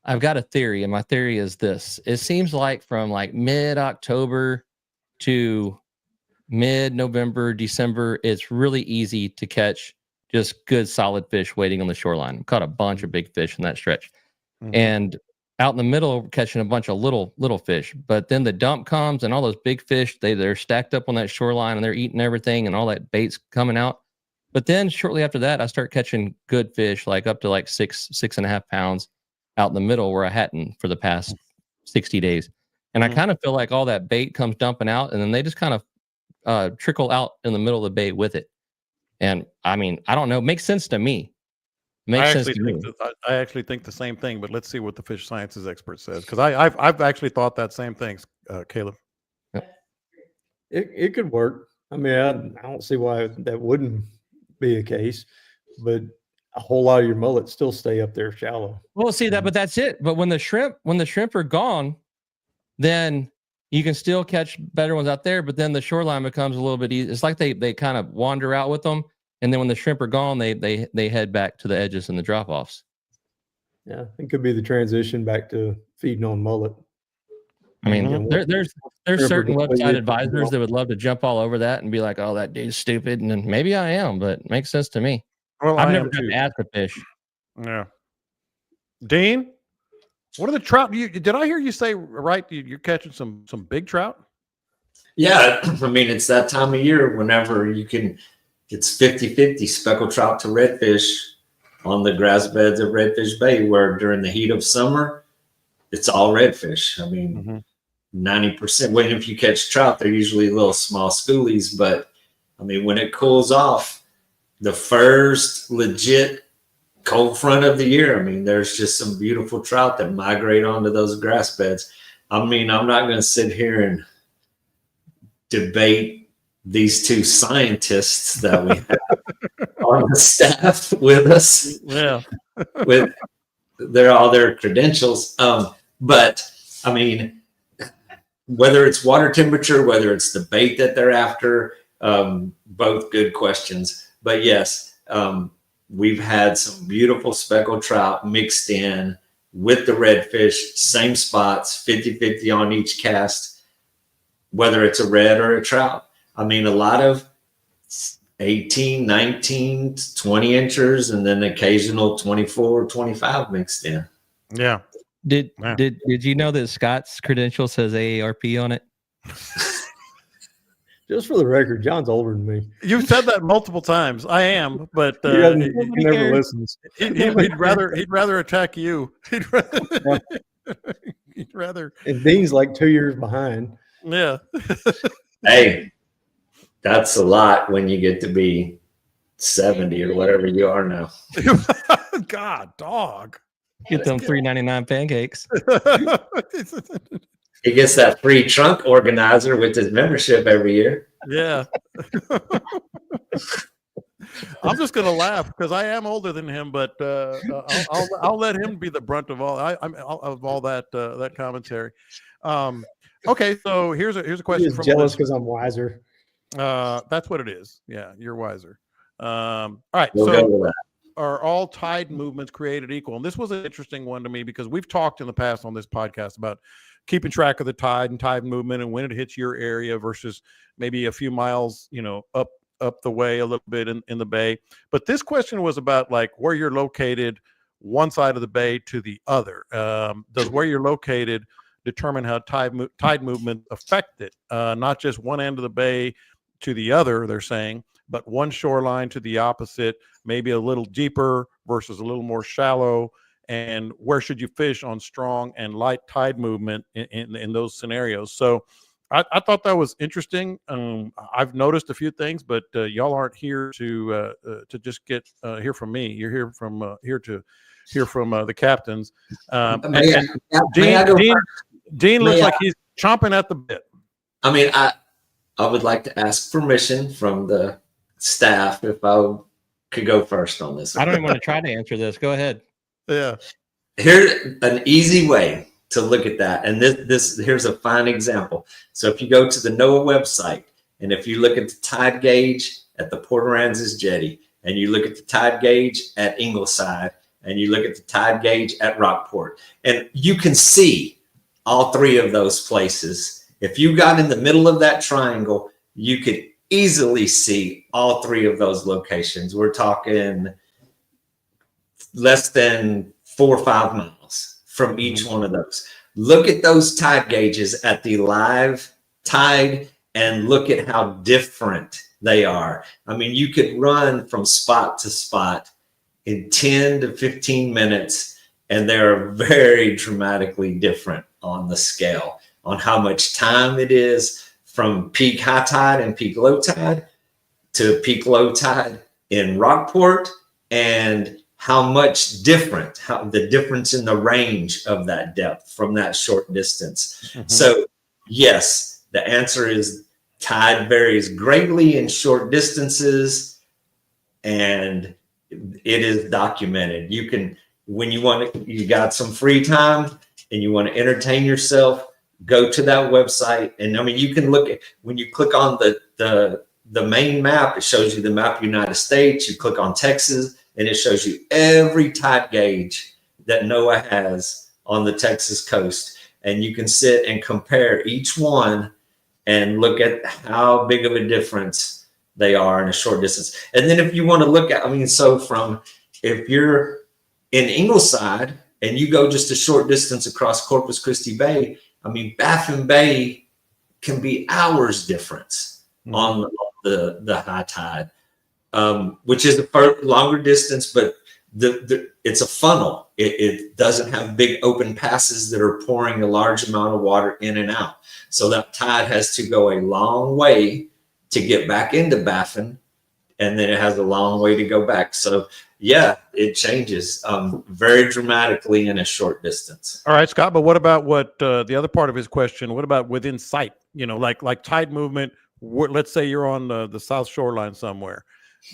I've got a theory, and my theory is this: it seems like from like mid-October to mid-November, December, it's really easy to catch just good solid fish waiting on the shoreline. Caught a bunch of big fish in that stretch. And out in the middle, catching a bunch of little fish. But then the dump comes and all those big fish, they're stacked up on that shoreline and they're eating everything and all that bait's coming out. But then shortly after that, I start catching good fish, like up to like 6.5 pounds out in the middle where I hadn't for the past 60 days. And I kind of feel like all that bait comes dumping out and then they just kind of trickle out in the middle of the bait with it. And I mean, I don't know. It makes sense to me. I actually think the same thing, but let's see what the fish sciences expert says. Because I've actually thought that same thing, Caleb. It could work. I mean, I don't see why that wouldn't be a case, but a whole lot of your mullets still stay up there shallow. Well, see that, but that's it. But when the shrimp are gone, then you can still catch better ones out there. But then the shoreline becomes a little bit easy. It's like they kind of wander out with them. And then when the shrimp are gone, they head back to the edges and the drop-offs. Yeah, it could be the transition back to feeding on mullet. I mean, there's certain website advisors that would love to jump all over that and be like, "Oh, that dude's stupid," and then maybe I am, but it makes sense to me. Well, I've never gotten to ask a fish. Yeah, Dean, what are the trout? Did I hear you say right? You're catching some big trout? Yeah, I mean, it's that time of year whenever you can. It's 50-50 speckled trout to redfish on the grass beds of Redfish Bay, where during the heat of summer, it's all redfish. I mean, 90%. When if you catch trout, they're usually little small schoolies. But I mean, when it cools off, the first legit cold front of the year, I mean, there's just some beautiful trout that migrate onto those grass beds. I mean, I'm not going to sit here and debate these two scientists that we have on the staff with us. Yeah. With all their credentials. But I mean, whether it's water temperature, whether it's the bait that they're after, both good questions. But yes, we've had some beautiful speckled trout mixed in with the redfish, same spots, 50-50 on each cast, whether it's a red or a trout. I mean, a lot of 18, 19, 20 inchers, and then occasional 24, 25 mixed in. Yeah. Did you know that Scott's credential says AARP on it? Just for the record, John's older than me. You've said that multiple times. I am, but he never listens. He'd rather attack you. He'd rather. And Dean's like 2 years behind. Yeah. Hey. That's a lot when you get to be 70 or whatever you are now. God, dog. Get them $3.99 pancakes. He gets that free trunk organizer with his membership every year. Yeah. I'm just gonna laugh because I am older than him, but I'll let him be the brunt of all that commentary. Okay, so here's a question. He's jealous because I'm wiser. That's what it is. Yeah, you're wiser. All right. We'll go with that. Are all tide movements created equal? And this was an interesting one to me because we've talked in the past on this podcast about keeping track of the tide and tide movement and when it hits your area versus maybe a few miles, up the way a little bit in the bay. But this question was about like where you're located, one side of the bay to the other. Does where you're located, determine how tide movement affect it. Not just one end of the bay to the other, they're saying, but one shoreline to the opposite, maybe a little deeper versus a little more shallow. And where should you fish on strong and light tide movement in those scenarios? So I thought that was interesting. I've noticed a few things, but y'all aren't here to just hear from me. You're here to hear from the captains. Dean looks like he's chomping at the bit. I mean, I would like to ask permission from the staff if I could go first on this. I don't even want to try to answer this. Go ahead. Yeah. Here's an easy way to look at that. And here's a fine example. So if you go to the NOAA website, and if you look at the tide gauge at the Port Aransas Jetty, and you look at the tide gauge at Ingleside, and you look at the tide gauge at Rockport, and you can see all three of those places. If you got in the middle of that triangle, you could easily see all three of those locations. We're talking less than 4 or 5 miles from each one of those. Look at those tide gauges at the live tide and look at how different they are. I mean, you could run from spot to spot in 10 to 15 minutes, and they're very dramatically different on the scale, on how much time it is from peak high tide and peak low tide to peak low tide in Rockport, and how much different, how the difference in the range of that depth from that short distance. Mm-hmm. So yes, the answer is tide varies greatly in short distances, and it is documented. You can, when you got some free time and you want to entertain yourself, go to that website. And I mean, you can look at, when you click on the main map, it shows you the map of the United States. You click on Texas, and it shows you every tide gauge that NOAA has on the Texas coast. And you can sit and compare each one and look at how big of a difference they are in a short distance. And then if you want to look at, I mean, so from, if you're in Ingleside and you go just a short distance across Corpus Christi Bay, I mean, Baffin Bay can be hours difference on the high tide. Which is a longer distance, but it's a funnel. It doesn't have big open passes that are pouring a large amount of water in and out. So that tide has to go a long way to get back into Baffin, and then it has a long way to go back. So yeah, it changes very dramatically in a short distance. All right, Scott, but what about the other part of his question? What about within sight? You know, like tide movement. Let's say you're on the south shoreline somewhere,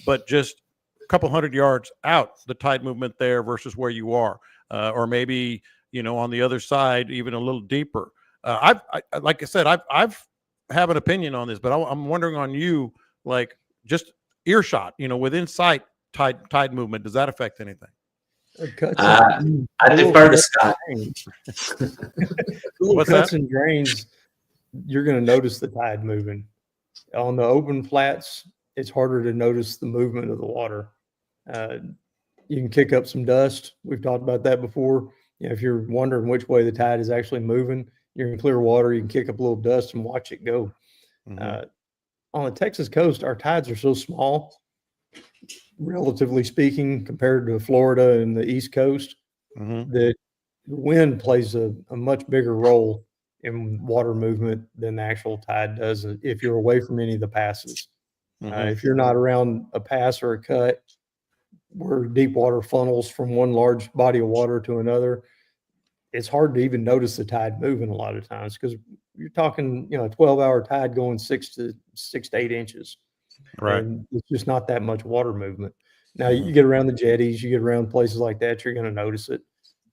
but just a couple 100 yards out, the tide movement there versus where you are, or maybe, you know, on the other side, even a little deeper. Like I said, I've have an opinion on this, but I'm wondering on you, like just earshot, you know, within sight, tide movement, does that affect anything? I defer to Scott. Little cuts and drains, you're going to notice the tide moving. On the open flats, it's harder to notice the movement of the water. You can kick up some dust. We've talked about that before. You know, if you're wondering which way the tide is actually moving, you're in clear water, you can kick up a little dust and watch it go. Mm-hmm. On the Texas coast, our tides are so small, relatively speaking, compared to Florida and the East Coast, that the wind plays a much bigger role in water movement than the actual tide does if you're away from any of the passes. If you're not around a pass or a cut where deep water funnels from one large body of water to another, it's hard to even notice the tide moving a lot of times, because you're talking, you know, a 12-hour tide going 6 to 8 inches. Right. And it's just not that much water movement. Now you get around the jetties, you get around places like that, you're going to notice it.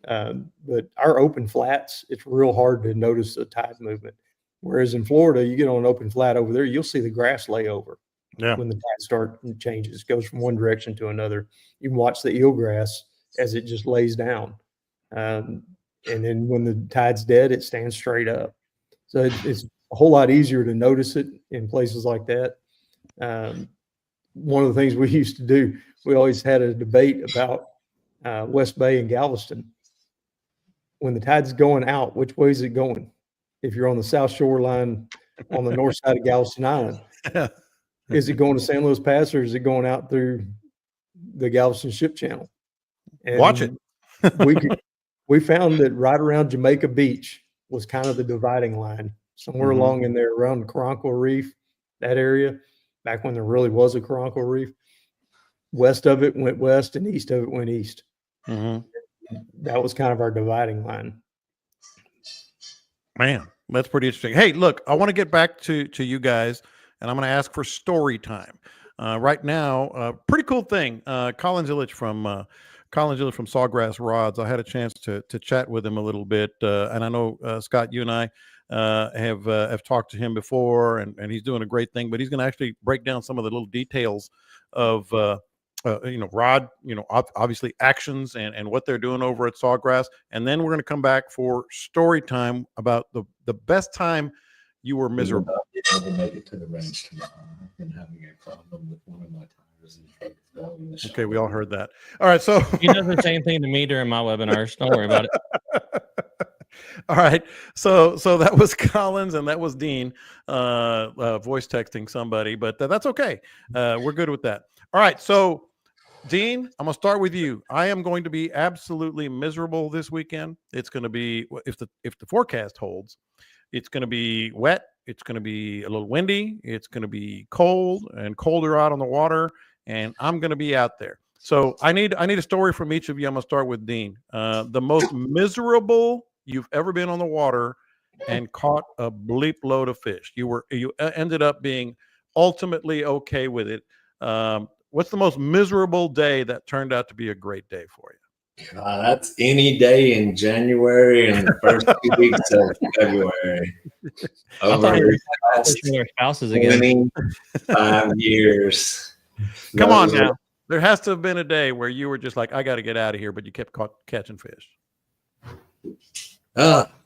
But our open flats, it's real hard to notice the tide movement. Whereas in Florida, you get on an open flat over there, you'll see the grass lay over. Yeah. When the tide changes, goes from one direction to another. You can watch the eelgrass as it just lays down. And then when the tide's dead, it stands straight up. So it's a whole lot easier to notice it in places like that. One of the things we used to do, we always had a debate about West Bay and Galveston. when the tide's going out, which way is it going? If you're on the south shoreline on the north side of Galveston Island, is it going to San Luis Pass or is it going out through the Galveston Ship Channel? And Watch it. we found that right around Jamaica Beach was kind of the dividing line, somewhere along in there around the Coronco Reef, that area, back when there really was a Coronco Reef. West of it went west and east of it went east. That was kind of our dividing line. Man, that's pretty interesting. Hey, look, I want to get back to you guys, and I'm going to ask for story time. Right now, pretty cool thing. Colin Illich from Sawgrass Rods. I had a chance to chat with him a little bit, and I know Scott, you and I have talked to him before, and he's doing a great thing. But he's going to actually break down some of the little details of rod, obviously actions and what they're doing over at Sawgrass. And then we're going to come back for story time about the best time you were miserable. Able to make it to the range tomorrow. I've been having a problem with one of my tires in the truck. Okay, we all heard that. All right, so he does the same thing to me during my webinars. Don't worry about it. All right, so that was Collins and that was Dean voice texting somebody, but that's okay. We're good with that. All right, so Dean, I'm gonna start with you. I am going to be absolutely miserable this weekend. It's going to be, if the forecast holds, it's going to be wet. It's going to be a little windy. It's going to be cold and colder out on the water, and I'm going to be out there. So I need a story from each of you. I'm going to start with Dean. The most miserable you've ever been on the water and caught a bleep load of fish. You ended up being ultimately okay with it. What's the most miserable day that turned out to be a great day for you? That's any day in January and the first 2 weeks of February. Over their spouses again. 25 years. Come on now. There has to have been a day where you were just like, I got to get out of here, but you kept catching fish.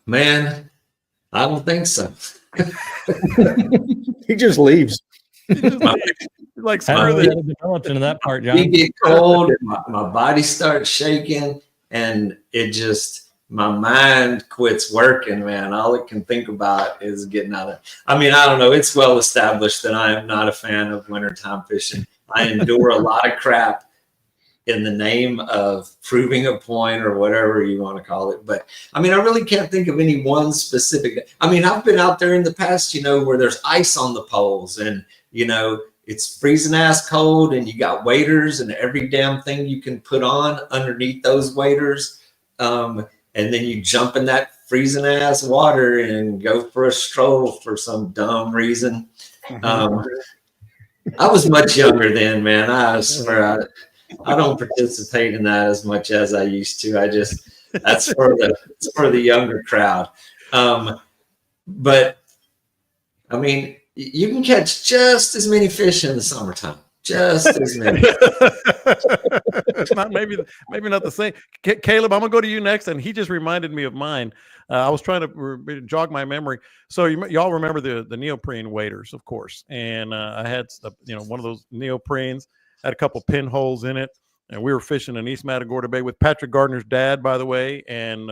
Man, I don't think so. He just leaves. Like screw this. Developed into that part, John. You get cold, my body starts shaking, and it just, my mind quits working, man. All it can think about is getting out of it. I mean, I don't know. It's well established that I am not a fan of wintertime fishing. I endure a lot of crap in the name of proving a point or whatever you want to call it. But I mean, I really can't think of any one specific. I mean, I've been out there in the past, where there's ice on the poles and, it's freezing ass cold and you got waders and every damn thing you can put on underneath those waders. And then you jump in that freezing ass water and go for a stroll for some dumb reason. I was much younger then, man. I swear I don't participate in that as much as I used to. It's for the younger crowd. But I mean, you can catch just as many fish in the summertime, just as many. It's not maybe not the same. Caleb, I'm gonna go to you next, and he just reminded me of mine. I was trying to jog my memory. So y'all remember the neoprene waders, of course, and I had one of those neoprenes, had a couple pinholes in it, and we were fishing in East Matagorda Bay with Patrick Gardner's dad, by the way, and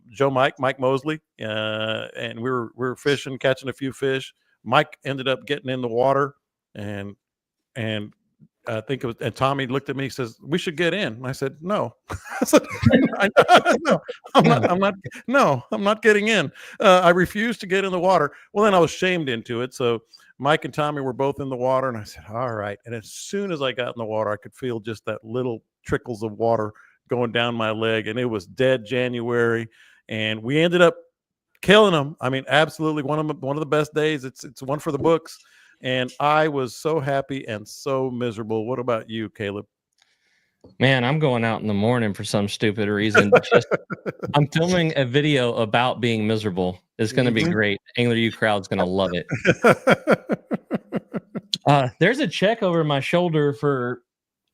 Joe Mike Mosley, and we were fishing, catching a few fish. Mike ended up getting in the water, and I think it was, and Tommy looked at me, he says, "We should get in." And I said, "No." I said, "No, I'm not getting in." I refused to get in the water. Well, then I was shamed into it. So Mike and Tommy were both in the water, and I said, "All right." And as soon as I got in the water, I could feel just that little trickles of water going down my leg, and it was dead January, and we ended up killing them. I mean, absolutely one of the best days. It's one for the books, and I was so happy and so miserable. What about you, Caleb? Man, I'm going out in the morning for some stupid reason. I'm filming a video about being miserable. It's going to be great. Angler U crowd's going to love it. There's a check over my shoulder for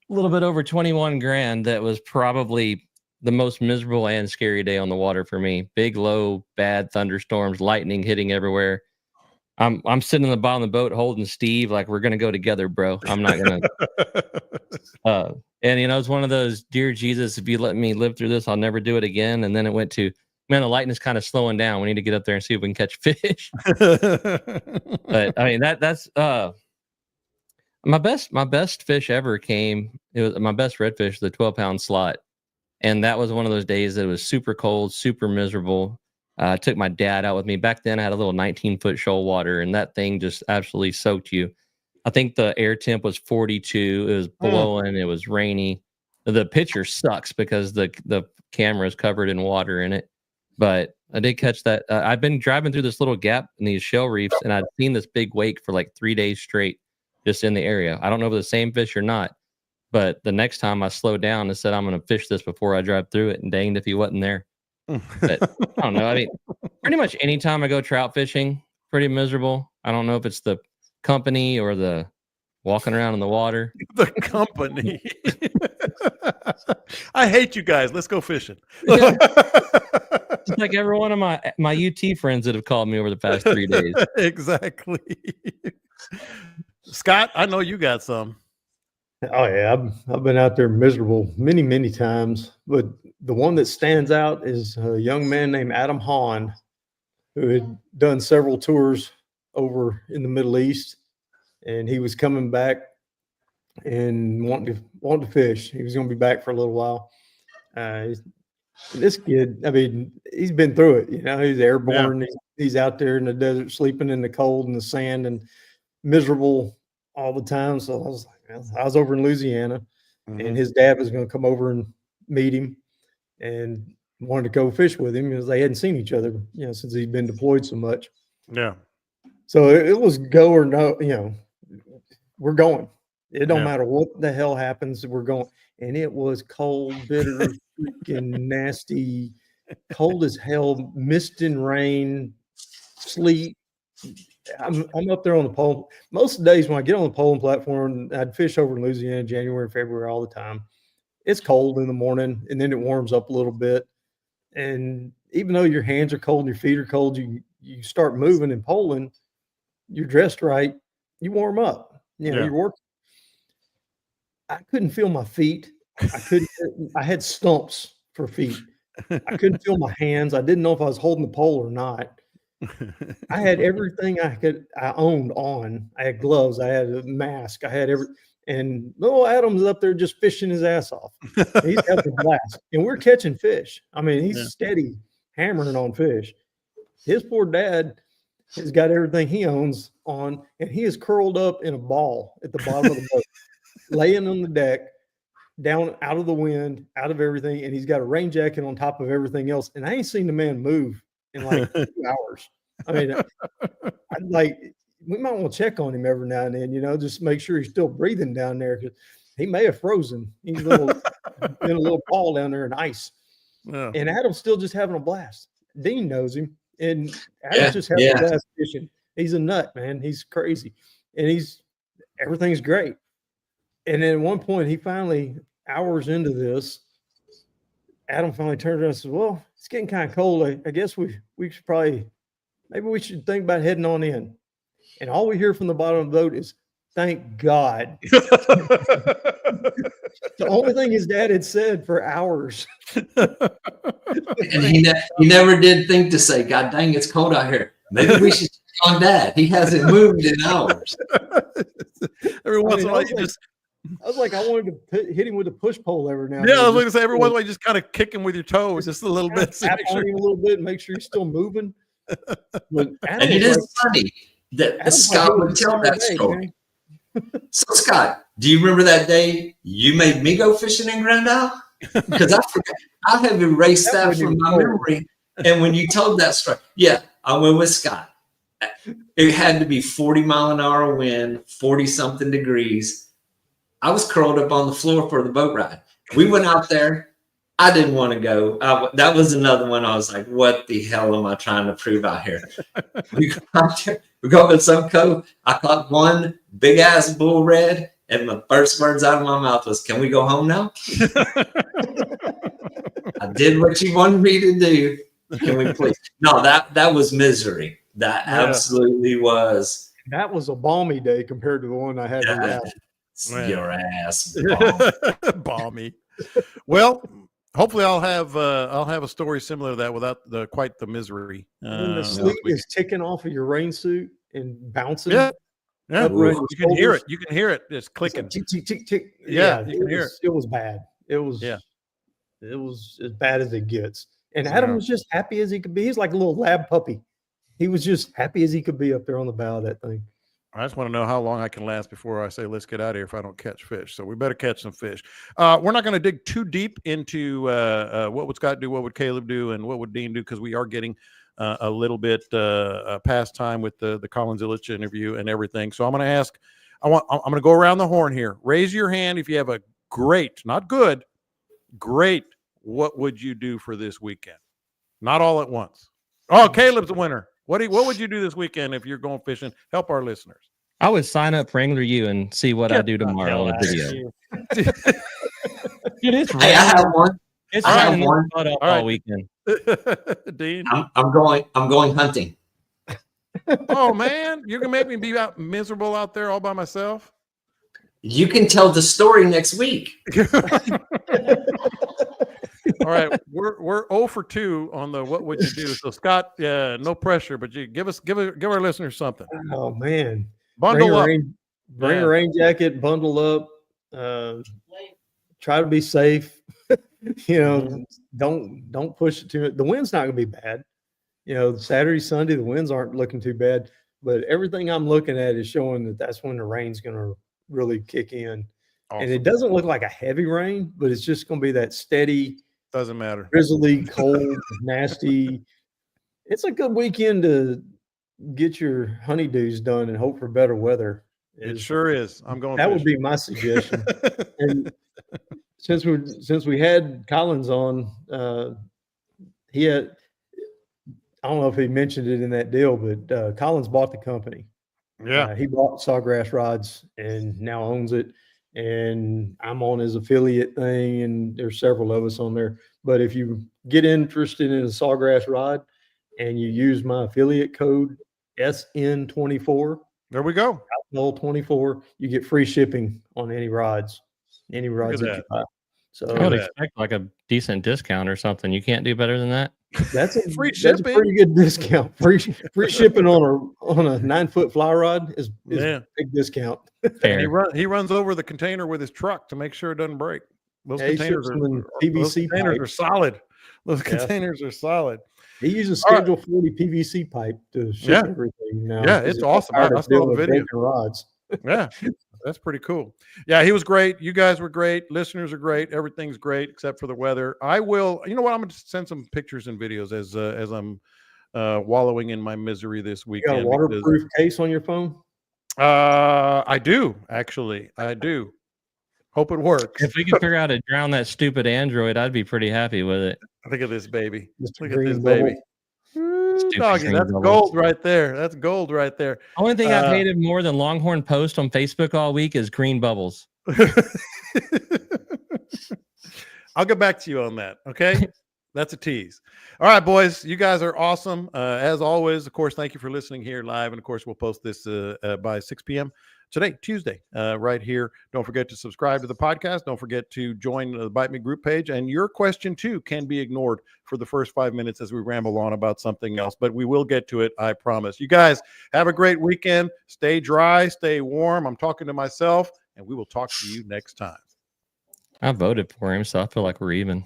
a little bit over 21 grand. That was probably the most miserable and scary day on the water for me. Big, low, bad thunderstorms, lightning hitting everywhere. I'm sitting in the bottom of the boat holding Steve like, we're going to go together, bro. I'm not going to. And, you know, it's one of those, dear Jesus, if you let me live through this, I'll never do it again. And then it went to, man, the lightning is kind of slowing down. We need to get up there and see if we can catch fish. But I mean, that's my best fish ever came. It was my best redfish, the 12-pound slot. And that was one of those days that it was super cold, super miserable. I took my dad out with me. Back then I had a little 19-foot shoal water, and that thing just absolutely soaked you. I think the air temp was 42. It was blowing. It was rainy. The picture sucks because the camera is covered in water in it. But I did catch that. I've been driving through this little gap in these shell reefs, and I've seen this big wake for like 3 days straight just in the area. I don't know if it's the same fish or not. But the next time I slowed down and said, I'm going to fish this before I drive through it, and danged if he wasn't there. But I don't know. I mean, pretty much anytime I go trout fishing, pretty miserable. I don't know if it's the company or the walking around in the water. The company. I hate you guys. Let's go fishing. Yeah. It's like every one of my UT friends that have called me over the past 3 days. Exactly. Scott, I know you got some. Oh yeah, I've been out there miserable many times, but the one that stands out is a young man named Adam Hahn, who had done several tours over in the Middle East, and he was coming back and wanting to fish. He was going to be back for a little while. This kid, I mean, he's been through it. You know, he's airborne. Yeah. He's out there in the desert, sleeping in the cold and the sand, and miserable all the time. So I was over in Louisiana, and his dad was going to come over and meet him, and wanted to go fish with him because they hadn't seen each other, you know, since he'd been deployed so much. Yeah. So it was go or no. You know, we're going. It don't matter what the hell happens. We're going. And it was cold, bitter, freaking nasty, cold as hell, mist and rain, sleet. I'm up there on the pole. Most of the days when I get on the polling platform, I'd fish over in Louisiana, January and February all the time. It's cold in the morning, and then it warms up a little bit. And even though your hands are cold and your feet are cold, you start moving and polling, you're dressed right, you warm up. You know, you're working. I couldn't feel my feet. I had stumps for feet. I couldn't feel my hands. I didn't know if I was holding the pole or not. I had everything I owned on. I had gloves. I had a mask. I had and little Adam's up there just fishing his ass off. He's having a blast. And we're catching fish. I mean, he's steady hammering on fish. His poor dad has got everything he owns on, and he is curled up in a ball at the bottom of the boat, laying on the deck, down out of the wind, out of everything, and he's got a rain jacket on top of everything else. And I ain't seen the man move in like 2 hours. I mean, we might want to check on him every now and then, you know, just make sure he's still breathing down there, because he may have frozen. He's in a little ball down there in ice. Yeah. And Adam's still just having a blast. Dean knows him, and Adam's just having a blast fishing. He's a nut, man. He's crazy, and everything's great. And then at one point, he finally, hours into this, Adam finally turned around and said, well, it's getting kind of cold. I guess we should maybe we should think about heading on in. And all we hear from the bottom of the boat is, thank God. The only thing his dad had said for hours. And he never did think to say, God dang, it's cold out here. Maybe we should check on Dad. He hasn't moved in hours. Every once in a while, I was like, I wanted to hit him with a push pole every now and then. Yeah, I was going to say, every once in a while, you just kind of kick him with your toes just a little bit. Tap on him a little bit, make sure he's still moving. And it is funny that Scott would tell that story. So, Scott, do you remember that day you made me go fishing in Grand Isle? Because I forgot. I have erased that from my memory. And when you told that story, I went with Scott. It had to be 40-mile-an-hour wind, 40-something degrees. I was curled up on the floor for the boat ride. We went out there. I didn't want to go. That was another one. I was like, what the hell am I trying to prove out here? We go out there. We go to some cove. I caught one big-ass bull red, and the first words out of my mouth was, can we go home now? I did what you wanted me to do. Can we please? No, that was misery. That absolutely was. That was a balmy day compared to the one I had. Man. Your ass. Balmy. Well, hopefully I'll have a story similar to that without quite the misery. When the sleet is ticking off of your rain suit and bouncing. Yeah. Up around your You can hear shoulders. it. You can hear it. It's clicking. Like tick, tick, tick, tick. Yeah, you can hear it. It was bad. It was as bad as it gets. And Adam was just happy as he could be. He's like a little lab puppy. He was just happy as he could be up there on the bow of that thing. I just want to know how long I can last before I say, let's get out of here if I don't catch fish. So we better catch some fish. We're not going to dig too deep into what would Scott do, what would Caleb do, and what would Dean do, because we are getting a little bit past time with the Collins Illich interview and everything. So I'm going to ask, I'm going to go around the horn here. Raise your hand if you have a great, not good, great, what would you do for this weekend? Not all at once. Oh, Caleb's the winner. What would you do this weekend if you're going fishing? Help our listeners. I would sign up for Angler U and see what I do tomorrow on the video. Dude, it's Hey, I have one. It's I have raining one. all weekend. Dean, I'm going hunting. oh man, you're gonna make me be miserable out there all by myself. You can tell the story next week. All right, we're 0 for 2 on the what would you do. So Scott, no pressure, but you give our listeners something. Oh man, Bundle up. Bring a rain jacket, bundle up, try to be safe. Don't push it too much. The wind's not gonna be bad. Saturday, Sunday, the winds aren't looking too bad, but everything I'm looking at is showing that that's when the rain's gonna really kick in. Awesome. And it doesn't look like a heavy rain, but it's just gonna be that steady. Doesn't matter. Drizzly, cold, nasty. It's a good weekend to get your honeydews done and hope for better weather. It sure is. I'm going. That would be my suggestion. And since we had Collins on, he had. I don't know if he mentioned it in that deal, but Collins bought the company. Yeah, he bought Sawgrass Rods and now owns it. And I'm on his affiliate thing, and there's several of us on there. But if you get interested in a Sawgrass rod and you use my affiliate code SN24, there we go. 24, you get free shipping on any rods that you buy. So I would expect like a decent discount or something. You can't do better than that. That's a free shipping. That's a pretty good discount. Free shipping on a 9-foot fly rod is a big discount. Fair. He runs over the container with his truck to make sure it doesn't break. Those containers are solid. Those containers are solid. He uses Schedule 40 PVC pipe to ship everything now. Yeah, it's awesome. I saw the video. Rods. Yeah, that's pretty cool. Yeah, he was great. You guys were great. Listeners are great. Everything's great except for the weather. I will. You know what? I'm going to send some pictures and videos as I'm wallowing in my misery this weekend. You got a waterproof case on your phone? I do actually. I do. Hope it works. If we could figure out how to drown that stupid Android, I'd be pretty happy with it. Look at this baby. Look at this baby. Doggy, that's gold right there. That's gold right there. Only thing I've hated more than Longhorn Post on Facebook all week is green bubbles. I'll get back to you on that. Okay. That's a tease. All right, boys, you guys are awesome. As always, of course, thank you for listening here live. And of course, we'll post this by 6 p.m. today, Tuesday, right here. Don't forget to subscribe to the podcast. Don't forget to join the Bite Me group page. And your question, too, can be ignored for the first 5 minutes as we ramble on about something else. But we will get to it, I promise. You guys have a great weekend. Stay dry, stay warm. I'm talking to myself, and we will talk to you next time. I voted for him, so I feel like we're even.